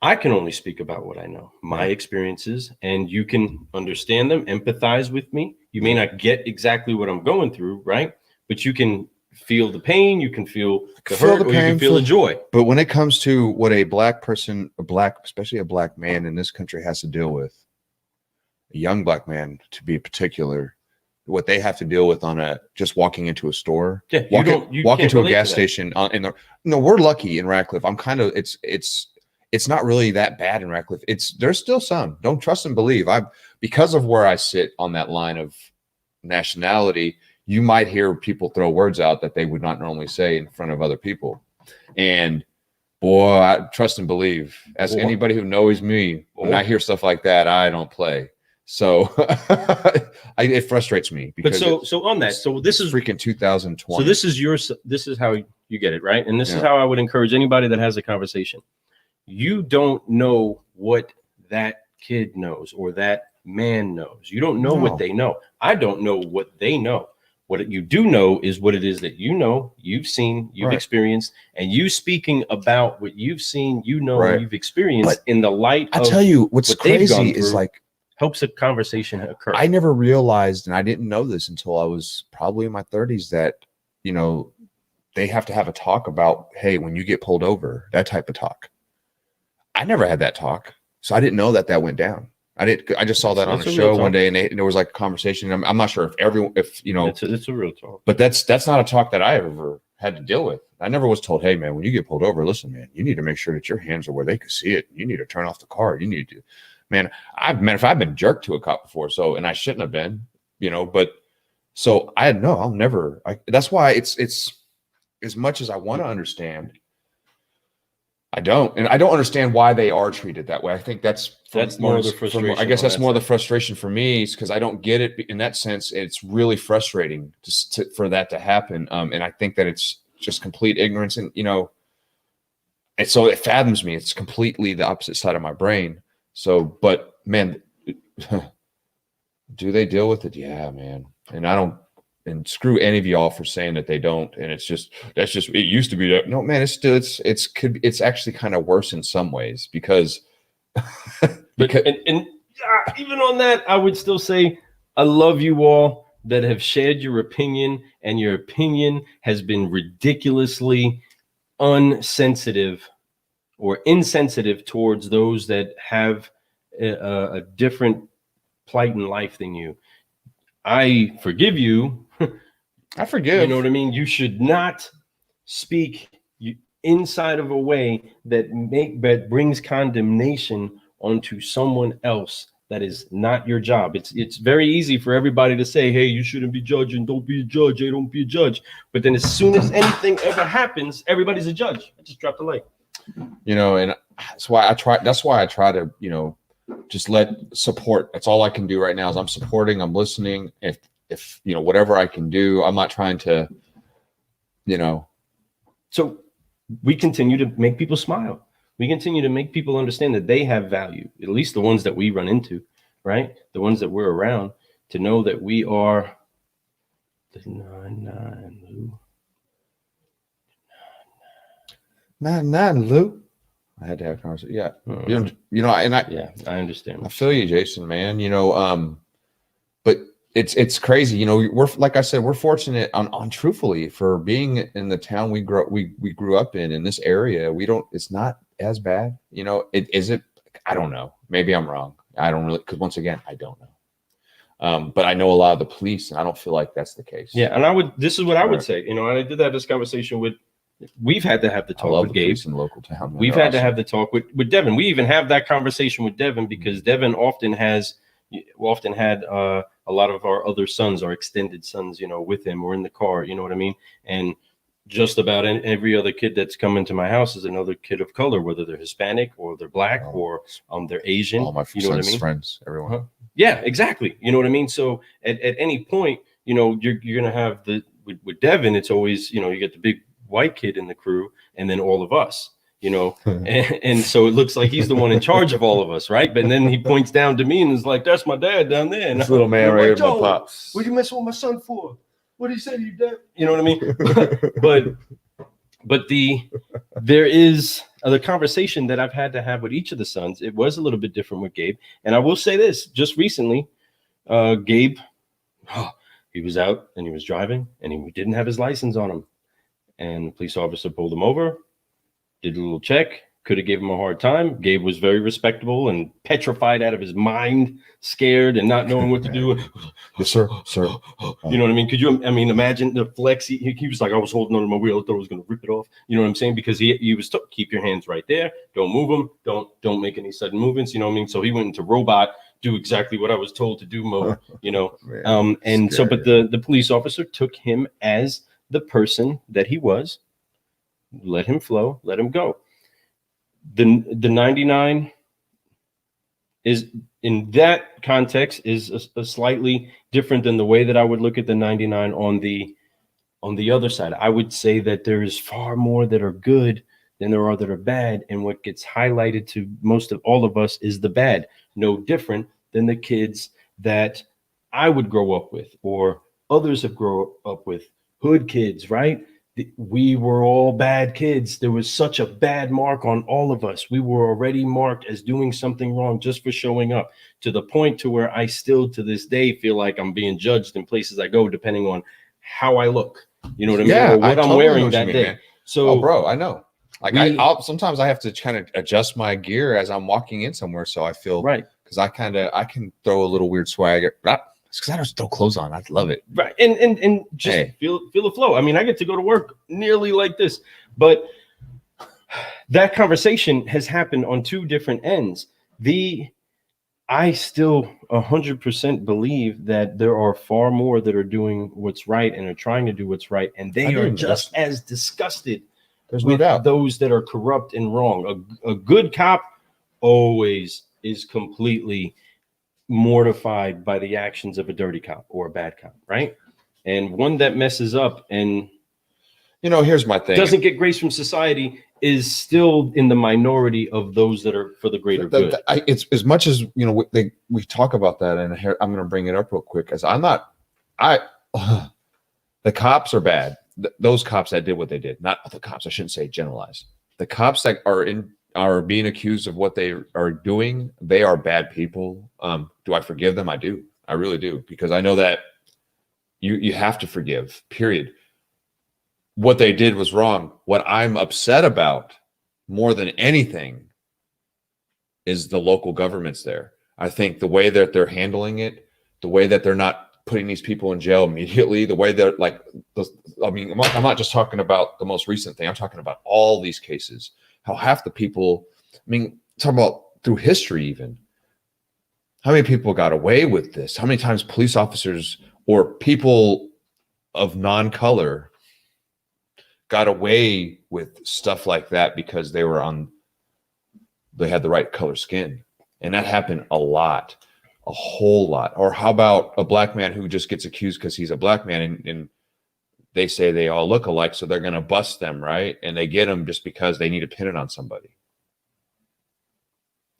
I can only speak about what I know, my experiences, and you can understand them, empathize with me. You may not get exactly what I'm going through, right? But you can feel the pain, you can feel the hurt, or you can feel the joy. But when it comes to what a black person, especially a black man in this country has to deal with, a young black man to be particular, what they have to deal with on just walking into a store, walk into a gas station. We're lucky in Radcliffe. It's not really that bad in Radcliffe. There's still some. Don't trust and believe. Because of where I sit on that line of nationality, you might hear people throw words out that they would not normally say in front of other people. And boy, I trust and believe. Ask anybody who knows me. When I hear stuff like that, I don't play. So it frustrates me. Because so on that, so this is freaking 2020. So this is how you get it, right? And this is how I would encourage anybody that has a conversation. You don't know what that kid knows or that man knows. You don't know what they know. I don't know what they know. What you do know is what it is that you know, you've seen, you've experienced, and you speaking about what you've seen, and you've experienced in the light of. I tell you, what's crazy is helps a conversation occur. I never realized, and I didn't know this until I was probably in my 30s, that they have to have a talk about, hey, when you get pulled over, that type of talk. I never had that talk, so I didn't know that went down. I just saw that on a show one day, and there was like a conversation. I'm not sure if it's a real talk, but that's not a talk that I ever had to deal with. I never was told, hey man, when you get pulled over, listen, man, you need to make sure that your hands are where they can see it. You need to turn off the car. You need to, man. I've been jerked to a cop before, and I shouldn't have been, but so I'll never. That's why it's as much as I want to understand. I don't understand why they are treated that way. I think that's more of the frustration. I guess that's more the frustration for me, is because I don't get it in that sense. It's really frustrating for that to happen. And I think that it's just complete ignorance, and and so it fathoms me. It's completely the opposite side of my brain. So, but man, do they deal with it? Yeah, man. And I don't. And screw any of y'all for saying that they don't. And it used to be that. No, man, it's actually kind of worse in some ways because. Even on that, I would still say I love you all, that have shared your opinion, and your opinion has been ridiculously unsensitive or insensitive towards those that have a different plight in life than you. I forgive you. I forgive. You know what I mean? You should not speak inside of a way that brings condemnation onto someone else. That is not your job. It's very easy for everybody to say, hey, you shouldn't be judging. Don't be a judge. Hey, don't be a judge. But then as soon as anything ever happens, everybody's a judge. I just dropped the light. You know, and that's why I try to, you know, just let support. That's all I can do right now is I'm supporting, I'm listening. If you know, whatever I can do, I'm not trying to, you know. So we continue to make people smile. We continue to make people understand that they have value, at least the ones that we run into, right? The ones that we're around, to know that we are the 99 Lou. 99 Lou. I had to have a conversation. Yeah. Mm-hmm. You know, and yeah, I understand. I feel you, Jason, man. You know, but it's crazy. You know, we're, like I said, we're fortunate on truthfully for being in the town we grew up in this area. It's not as bad. You know, is it? I don't know. Maybe I'm wrong. I don't really, because once again, I don't know. But I know a lot of the police, and I don't feel like that's the case. Yeah, and this is what I would say. You know, and I did have this conversation with. We've had to have the talk with Gabe in local town. We've had to have the talk with Devin. We even have that conversation with Devin because Devin often had a lot of our other sons, our extended sons, you know, with him or in the car. You know what I mean? And just about every other kid that's come into my house is another kid of color, whether they're Hispanic or they're Black or they're Asian. All my you know what I mean? Friends, everyone. Uh-huh. Yeah, exactly. You know what I mean? So at any point, you know, you're gonna have with Devin. It's always, you know, you get the big white kid in the crew and then all of us, you know, and so it looks like he's the one in charge of all of us, right? But then he points down to me and is like, that's my dad down there. And this little man right here, my pops. What are you messing with my son for? What did he say to you, Dad? You know what I mean? but there is the conversation that I've had to have with each of the sons. It was a little bit different with Gabe. And I will say this, just recently, Gabe, he was out and he was driving and he didn't have his license on him. And the police officer pulled him over, did a little check, could have gave him a hard time. Gabe was very respectable and petrified out of his mind, scared and not knowing what to do. Yes, sir. You know what I mean? Imagine the flex. He was like, I was holding onto my wheel. I thought I was going to rip it off. You know what I'm saying? Because he was told, keep your hands right there. Don't move them. Don't make any sudden movements. You know what I mean? So he went into robot, do exactly what I was told to do mode, you know? And so, but the police officer took him as the person that he was, let him flow, let him go. The 99 is, in that context, is a slightly different than the way that I would look at the 99 on the other side. I would say that there is far more that are good than there are that are bad, and what gets highlighted to most of all of us is the bad. No different than the kids that I would grow up with or others have grown up with. Hood kids, right? We were all bad kids. There was such a bad mark on all of us. We were already marked as doing something wrong just for showing up, to the point to where I still to this day feel like I'm being judged in places I go depending on how I look. You know what I mean? Yeah, or what I'm totally wearing that day. Man. So, bro, I know. Like I'll sometimes I have to kind of adjust my gear as I'm walking in somewhere, so I feel right, because I can throw a little weird swag. It's because I don't throw clothes on. I love it. Right. And just feel the flow. I mean, I get to go to work nearly like this, but that conversation has happened on two different ends. I still 100% believe that there are far more that are doing what's right and are trying to do what's right. And they are just as disgusted with those that are corrupt and wrong. A good cop always is completely mortified by the actions of a dirty cop or a bad cop, right? And one that messes up and, you know, here's my thing, doesn't get grace from society is still in the minority of those that are for the greater good. It's as much as, you know, we talk about that, and here, I'm going to bring it up real quick, as the cops are bad. Those cops that did what they did, not the cops, I shouldn't say generalize. The cops that are being accused of what they are doing, they are bad people. Do I forgive them? I do. I really do, because I know that You have to forgive, period. What they did was wrong. What I'm upset about more than anything is the local governments there. I think the way that they're handling it, the way that they're not putting these people in jail immediately, the way they're like, I mean, I'm not just talking about the most recent thing. I'm talking about all these cases, how half the people, I mean, talking about through history even, how many people got away with this? How many times police officers or people of non-color got away with stuff like that because they had the right color skin. And that happened a lot, a whole lot. Or how about a black man who just gets accused because he's a black man and they say they all look alike, so they're going to bust them, right? And they get them just because they need to pin it on somebody.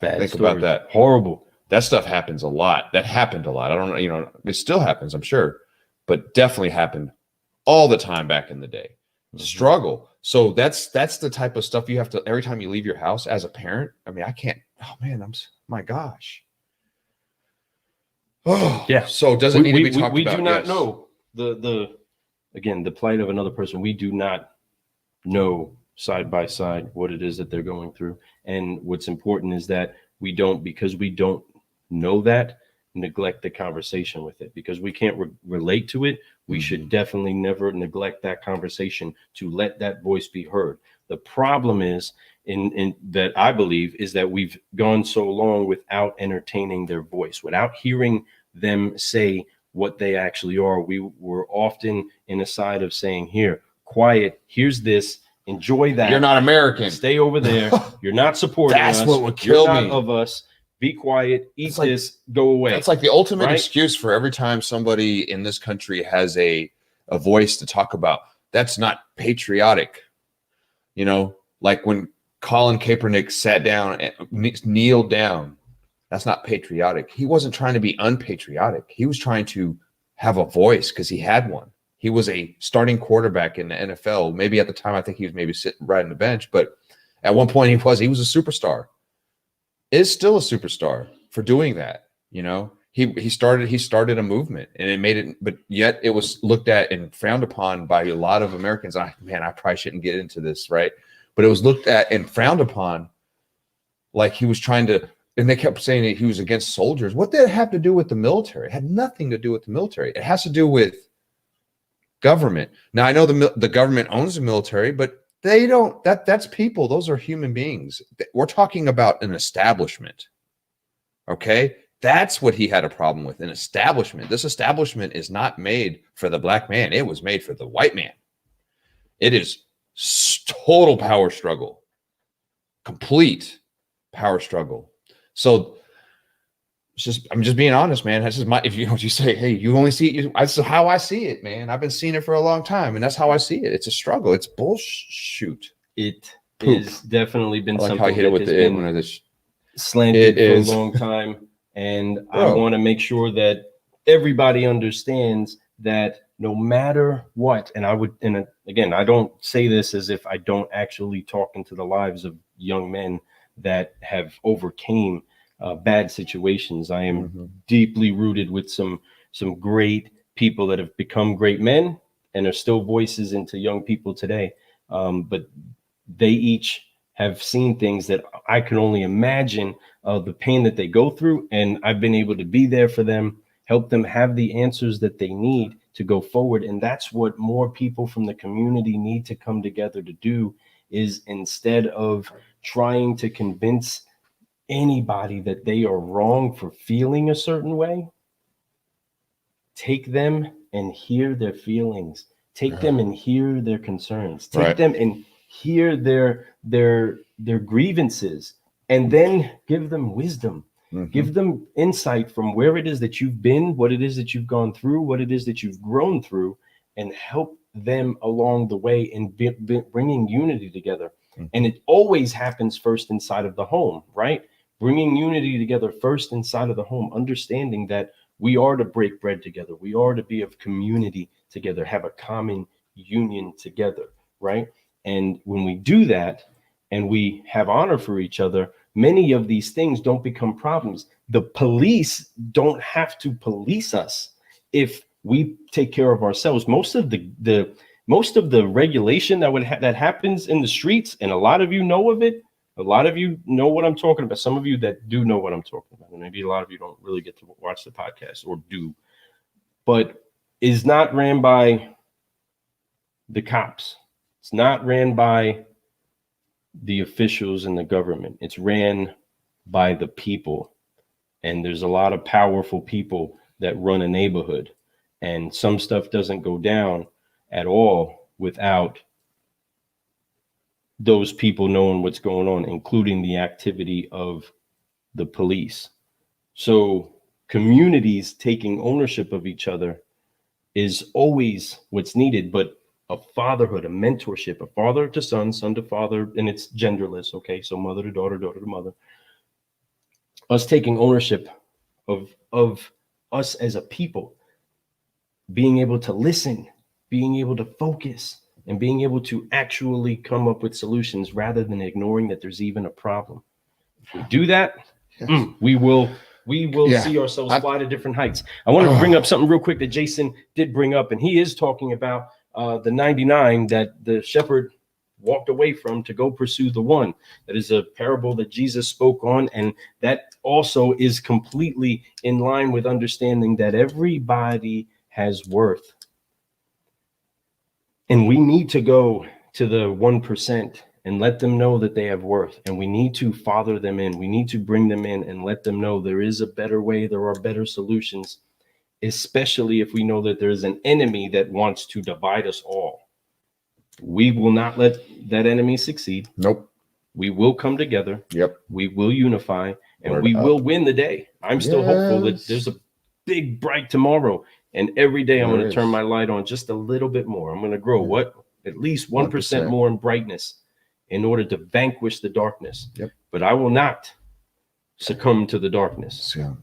Think about that. Horrible. That stuff happens a lot. That happened a lot. I don't know, it still happens, I'm sure, but definitely happened all the time back in the day. Struggle. So that's the type of stuff you have to, every time you leave your house as a parent. I mean, I can't, oh man, my gosh. Oh yeah. So does it need to be talked about? We do not know the plight of another person. We do not know side by side what it is that they're going through. And what's important is that because we don't know that, neglect the conversation with it, because we can't relate to it. We should definitely never neglect that conversation to let that voice be heard. The problem is in that I believe is that we've gone so long without entertaining their voice, without hearing them say what they actually are. We were often in a side of saying, here, quiet, here's this, enjoy that. You're not American. Stay over there. You're not supporting us. That's what would kill me. Of us. Be quiet, eat this, go away. That's like the ultimate excuse for every time somebody in this country has a voice to talk about. That's not patriotic. Like when Colin Kaepernick sat down and kneeled down, that's not patriotic. He wasn't trying to be unpatriotic. He was trying to have a voice because he had one. He was a starting quarterback in the NFL. Maybe at the time, I think he was maybe sitting right on the bench, but at one point he was a superstar. Is still a superstar for doing that. He started a movement and it made it, but yet it was looked at and frowned upon by a lot of Americans. I probably shouldn't get into this, right? But it was looked at and frowned upon like he was trying to, and they kept saying that he was against soldiers. What did it have to do with the military? It had nothing to do with the military. It has to do with government. Now I know the government owns the military, but they don't, that's people. Those are human beings. We're talking about an establishment. Okay. That's what he had a problem with, an establishment. This establishment is not made for the black man. It was made for the white man. It is total power struggle, complete power struggle. So I'm just being honest, man. That's just if you say, hey, you only see it. That's how I see it, man. I've been seeing it for a long time, and that's how I see it. It's a struggle. It's bullshit. It is definitely been something how I hit it with the slanted for a long time, and I want to make sure that everybody understands that no matter what, and again, I don't say this as if I don't actually talk into the lives of young men that have overcame bad situations. I am deeply rooted with some great people that have become great men and are still voices into young people today. But they each have seen things that I can only imagine the pain that they go through. And I've been able to be there for them, help them have the answers that they need to go forward. And that's what more people from the community need to come together to do, is instead of trying to convince anybody that they are wrong for feeling a certain way, take them and hear their feelings, take them and hear their concerns, take them and hear their grievances, and then give them wisdom, give them insight from where it is that you've been, what it is that you've gone through, what it is that you've grown through, and help them along the way in bringing unity together. And it always happens first inside of the home, right? Bringing unity together first inside of the home, understanding that we are to break bread together. We are to be of community together, have a common union together, right? And when we do that and we have honor for each other, many of these things don't become problems. The police don't have to police us if we take care of ourselves. Most of the regulation that happens in the streets, and a lot of you know of it. A lot of you know what I'm talking about. Some of you that do know what I'm talking about. And maybe a lot of you don't really get to watch the podcast or do, but is not ran by the cops. It's not ran by the officials in the government. It's ran by the people. And there's a lot of powerful people that run a neighborhood. And some stuff doesn't go down at all without those people knowing what's going on, including the activity of the police. So communities taking ownership of each other is always what's needed, but a fatherhood, a mentorship, a father to son, son to father, and it's genderless, okay? So mother to daughter, daughter to mother. Us taking ownership of us as a people, being able to listen, being able to focus, and being able to actually come up with solutions rather than ignoring that there's even a problem. If we do that, yes. we will see ourselves fly to different heights. I want to bring up something real quick that Jason did bring up, and he is talking about the 99 that the shepherd walked away from to go pursue the one. That is a parable that Jesus spoke on, and that also is completely in line with understanding that everybody has worth. And we need to go to the 1% and let them know that they have worth. And we need to father them in. We need to bring them in and let them know there is a better way. There are better solutions, especially if we know that there is an enemy that wants to divide us all. We will not let that enemy succeed. Nope. We will come together. Yep. We will unify, and Word we up. will win the day. I'm still hopeful that there's a big, bright tomorrow. And every day I'm going to turn my light on just a little bit more. I'm going to grow at least 1% more in brightness in order to vanquish the darkness. Yep. But I will not succumb to the darkness. So,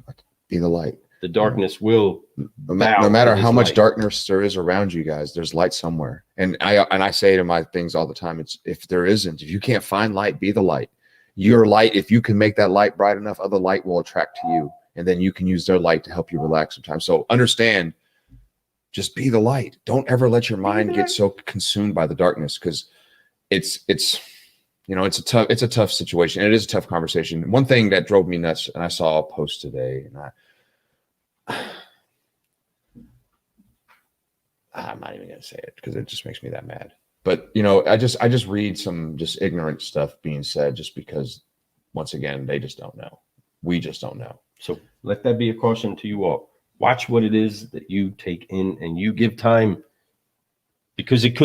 be the light. The darkness will no matter how much darkness there is around you guys, there's light somewhere. And I say to my things all the time, it's if you can't find light, be the light. Your light, if you can make that light bright enough, other light will attract to you. And then you can use their light to help you relax sometimes. So understand, just be the light. Don't ever let your mind get so consumed by the darkness, because it's a tough situation. It is a tough conversation. One thing that drove me nuts, and I saw a post today, and I'm not even gonna say it because it just makes me that mad. But I just read some just ignorant stuff being said just because, once again, they just don't know. We just don't know. So let that be a caution to you all. Watch what it is that you take in, and you give time, because it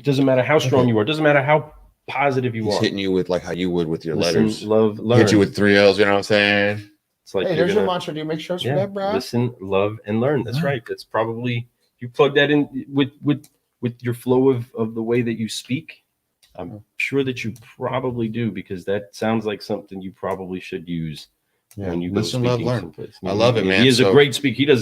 doesn't matter how strong you are. It doesn't matter how positive you are. He's hitting you with like how you would with your Listen, letters. love, learn. Hit you with 3 L's, you know what I'm saying? It's like, hey, there's your mantra. Do you make sure for that, bro? Listen, love, and learn. That's right. That's probably, you plug that in with your flow of the way that you speak. I'm sure that you probably do, because that sounds like something you probably should use. Yeah. When you listen, love, learn. Someplace. I love it, man. He is a great speaker.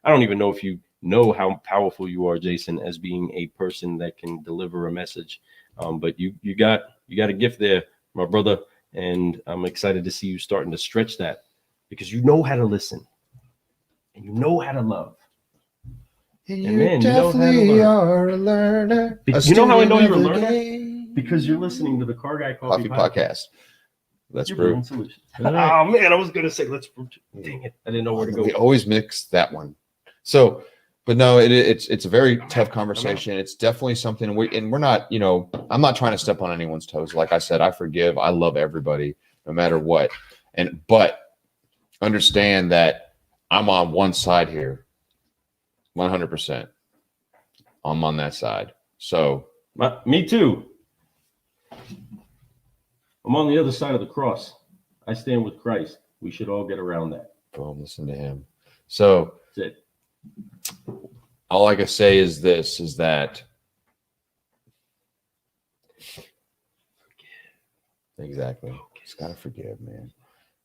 I don't even know if you know how powerful you are, Jason, as being a person that can deliver a message. But you got a gift there, my brother. And I'm excited to see you starting to stretch that, because you know how to listen and you know how to love. And man, definitely are a learner. You know how I know you're a learner? Because you're listening to the Car Guy Coffee Podcast. Let's brew. Oh man, I was gonna say let's brew. Dang it, I didn't know where to go. We always mix that one. So, but no, it's a very tough conversation. It's definitely something we're not. I'm not trying to step on anyone's toes. Like I said, I forgive. I love everybody, no matter what. But understand that I'm on one side here, 100%. I'm on that side. So, me too. I'm on the other side of the cross. I stand with Christ. We should all get around that. Boom, listen to him. So that's it. All I can say is this, is that exactly. Just gotta forgive, man.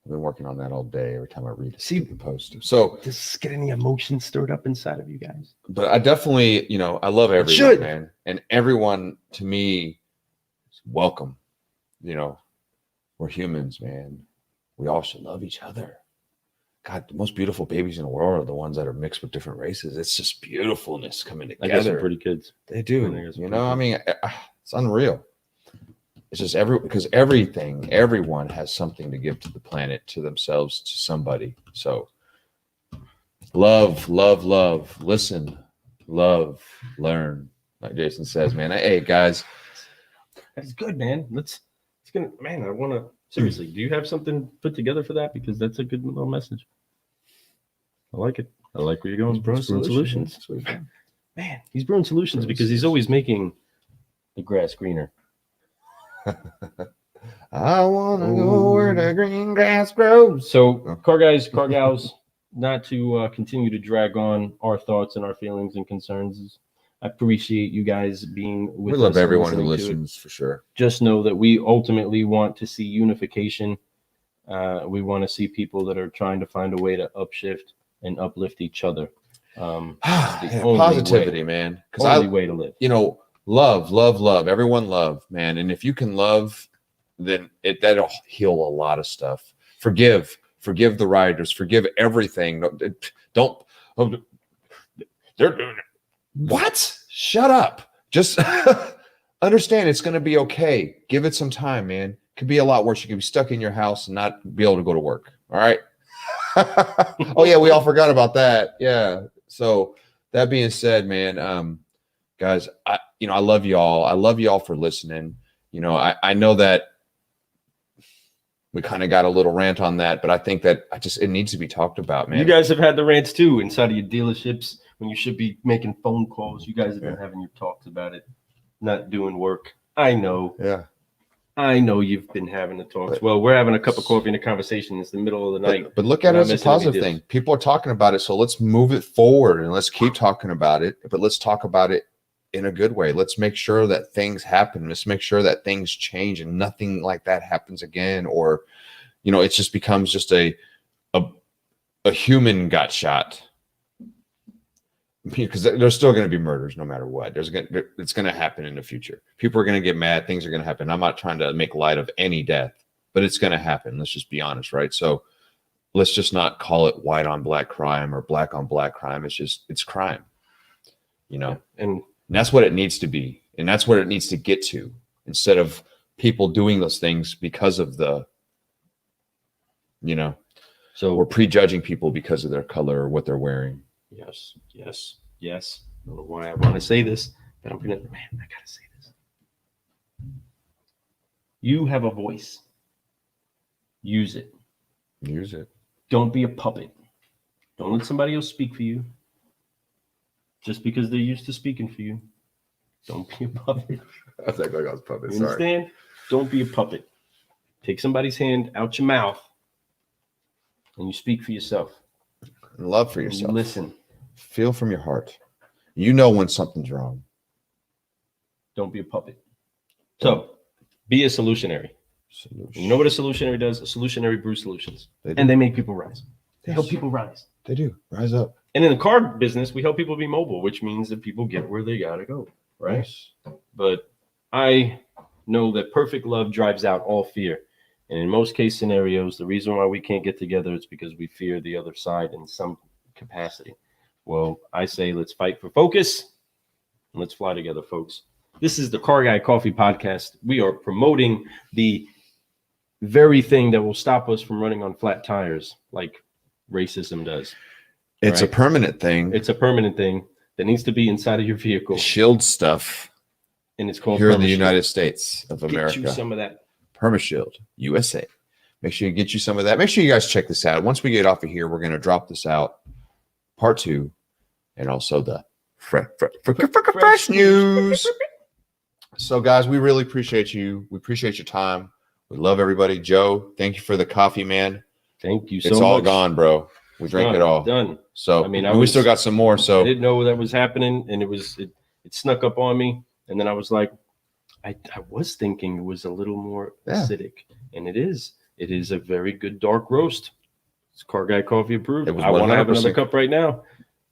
I've been working on that all day every time I read the post. So does this get any emotions stirred up inside of you guys? But I definitely, I love everyone, man. And everyone to me is welcome. We're humans, man. We all should love each other. God, the most beautiful babies in the world are the ones that are mixed with different races. It's just beautifulness coming I guess they're together. pretty kids. They do. I guess You they're know, I pretty mean, it's unreal. It's just because everyone has something to give to the planet, to themselves, to somebody. So love, listen, love, learn. Like Jason says, man. Hey, guys. That's good, man. Man, I want to seriously. Do you have something put together for that? Because that's a good little message. I like it. I like where you're going. Brewing solutions. Man, he's brewing solutions because he's always making the grass greener. I want to go where the green grass grows. So, car guys, car gals, not to continue to drag on our thoughts and our feelings and concerns. I appreciate you guys being with us. We love everyone who listening to it. listens for sure. Just know that we ultimately want to see unification. We want to see people that are trying to find a way to upshift and uplift each other. Positivity, man. Because Only way to live. You know, love. Everyone love, man. And if you can love, then that'll heal a lot of stuff. Forgive the riders. Forgive everything. Don't. They're doing it. What? Shut up. Just understand it's going to be okay. Give it some time, man. Could be a lot worse. You could be stuck in your house and not be able to go to work. All right. Oh yeah, we all forgot about that. Yeah. So that being said, man, guys, I love y'all. I love y'all for listening. You know, I know that we kind of got a little rant on that, but I think that it needs to be talked about, man. You guys have had the rants too inside of your dealerships when you should be making phone calls. You guys have been having your talks about it, not doing work. I know. Yeah. I know you've been having the talks. Well, we're having a cup of coffee and a conversation. It's the middle of the night. But look at it as a positive thing. People are talking about it, so let's move it forward and let's keep talking about it. But let's talk about it in a good way. Let's make sure that things happen. Let's make sure that things change and nothing like that happens again. Or, you know, it just becomes just a human got shot. Because there's still going to be murders no matter what. It's going to happen in the future. People are going to get mad. Things are going to happen. I'm not trying to make light of any death, but it's going to happen. Let's just be honest, right? So let's just not call it white on black crime or black on black crime. It's crime, you know? Yeah. And that's what it needs to be. And that's what it needs to get to, instead of people doing those things because of so we're prejudging people because of their color or what they're wearing. Yes. I don't know why I want to say this, but I gotta say this. You have a voice. Use it. Don't be a puppet. Don't let somebody else speak for you. Just because they're used to speaking for you. Don't be a puppet. I think I was puppet. You understand? Don't be a puppet. Take somebody's hand out your mouth and you speak for yourself. Love for yourself. You listen. Feel from your heart. You know when something's wrong. Don't be a puppet. So, be a solutionary. You know what a solutionary does? A solutionary brews solutions. And they make people rise. They help people rise. They do. Rise up. And in the car business, we help people be mobile, which means that people get where they got to go, right? Yes. But I know that perfect love drives out all fear. And in most case scenarios, the reason why we can't get together is because we fear the other side in some capacity. Well, I say let's fight for focus and let's fly together, folks. This is the Car Guy Coffee Podcast. We are promoting the very thing that will stop us from running on flat tires like racism does. It's right? a permanent thing. It's a permanent thing that needs to be inside of your vehicle. Shield stuff. And it's called here in the United States of America. Get you some of that. Permashield USA. Make sure you get you some of that. Make sure you guys check this out. Once we get off of here, we're going to drop this out. Part 2, and also the fresh news. So, guys, we really appreciate you. We appreciate your time. We love everybody. Joe, thank you for the coffee, man. Thank you so much. It's all gone, bro. We drank it all. Done. So, we still got some more. So, I didn't know that was happening, and it snuck up on me, and then I was like, I was thinking it was a little more acidic, and it is. It is a very good dark roast. It's Car Guy Coffee approved. I want to have another cup right now,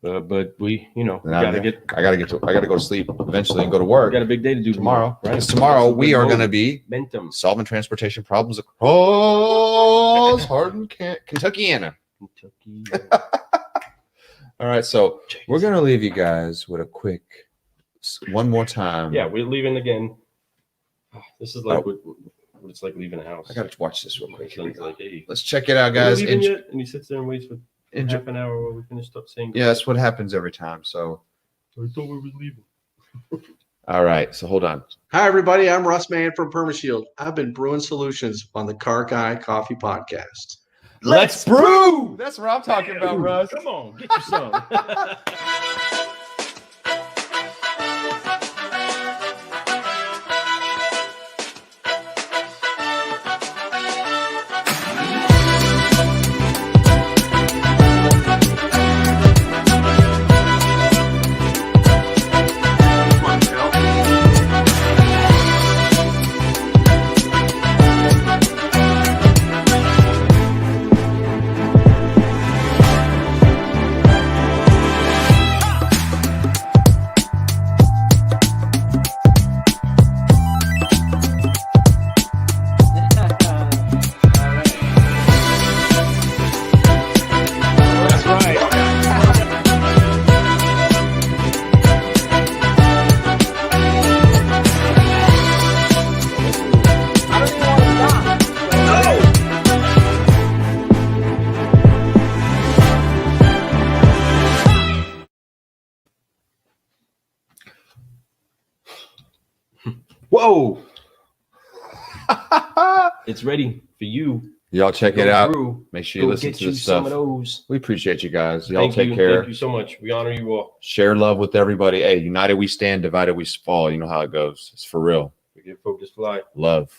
but we gotta get. I gotta go to sleep eventually and go to work. We got a big day to do tomorrow. Right? Because tomorrow we are going to be solving transportation problems across Hardin, Kentuckiana. Kentucky. All right, so we're gonna leave you guys with a quick one more time. Yeah, we're leaving again. This is like what it's like leaving a house. I gotta watch this real quick. Son's like, hey, Let's check it out, guys. leaving yet? And he sits there and waits for half an hour while we finish up saying. Yeah, that's what happens every time. So I thought we were leaving. all right, so hold on. Hi, everybody. I'm Russ Mann from PermaShield. I've been brewing solutions on the Car Guy Coffee Podcast. Let's brew. That's what I'm talking about, Russ. Come on, get you some. Whoa! It's ready for you. Y'all check Go it out. brew. Make sure you Go listen get to you this some stuff. of those. We appreciate you guys. Y'all Thank take you. care. Thank you so much. We honor you all. Share love with everybody. Hey, united we stand, divided we fall. You know how it goes. It's for real. We get focused fly. Love.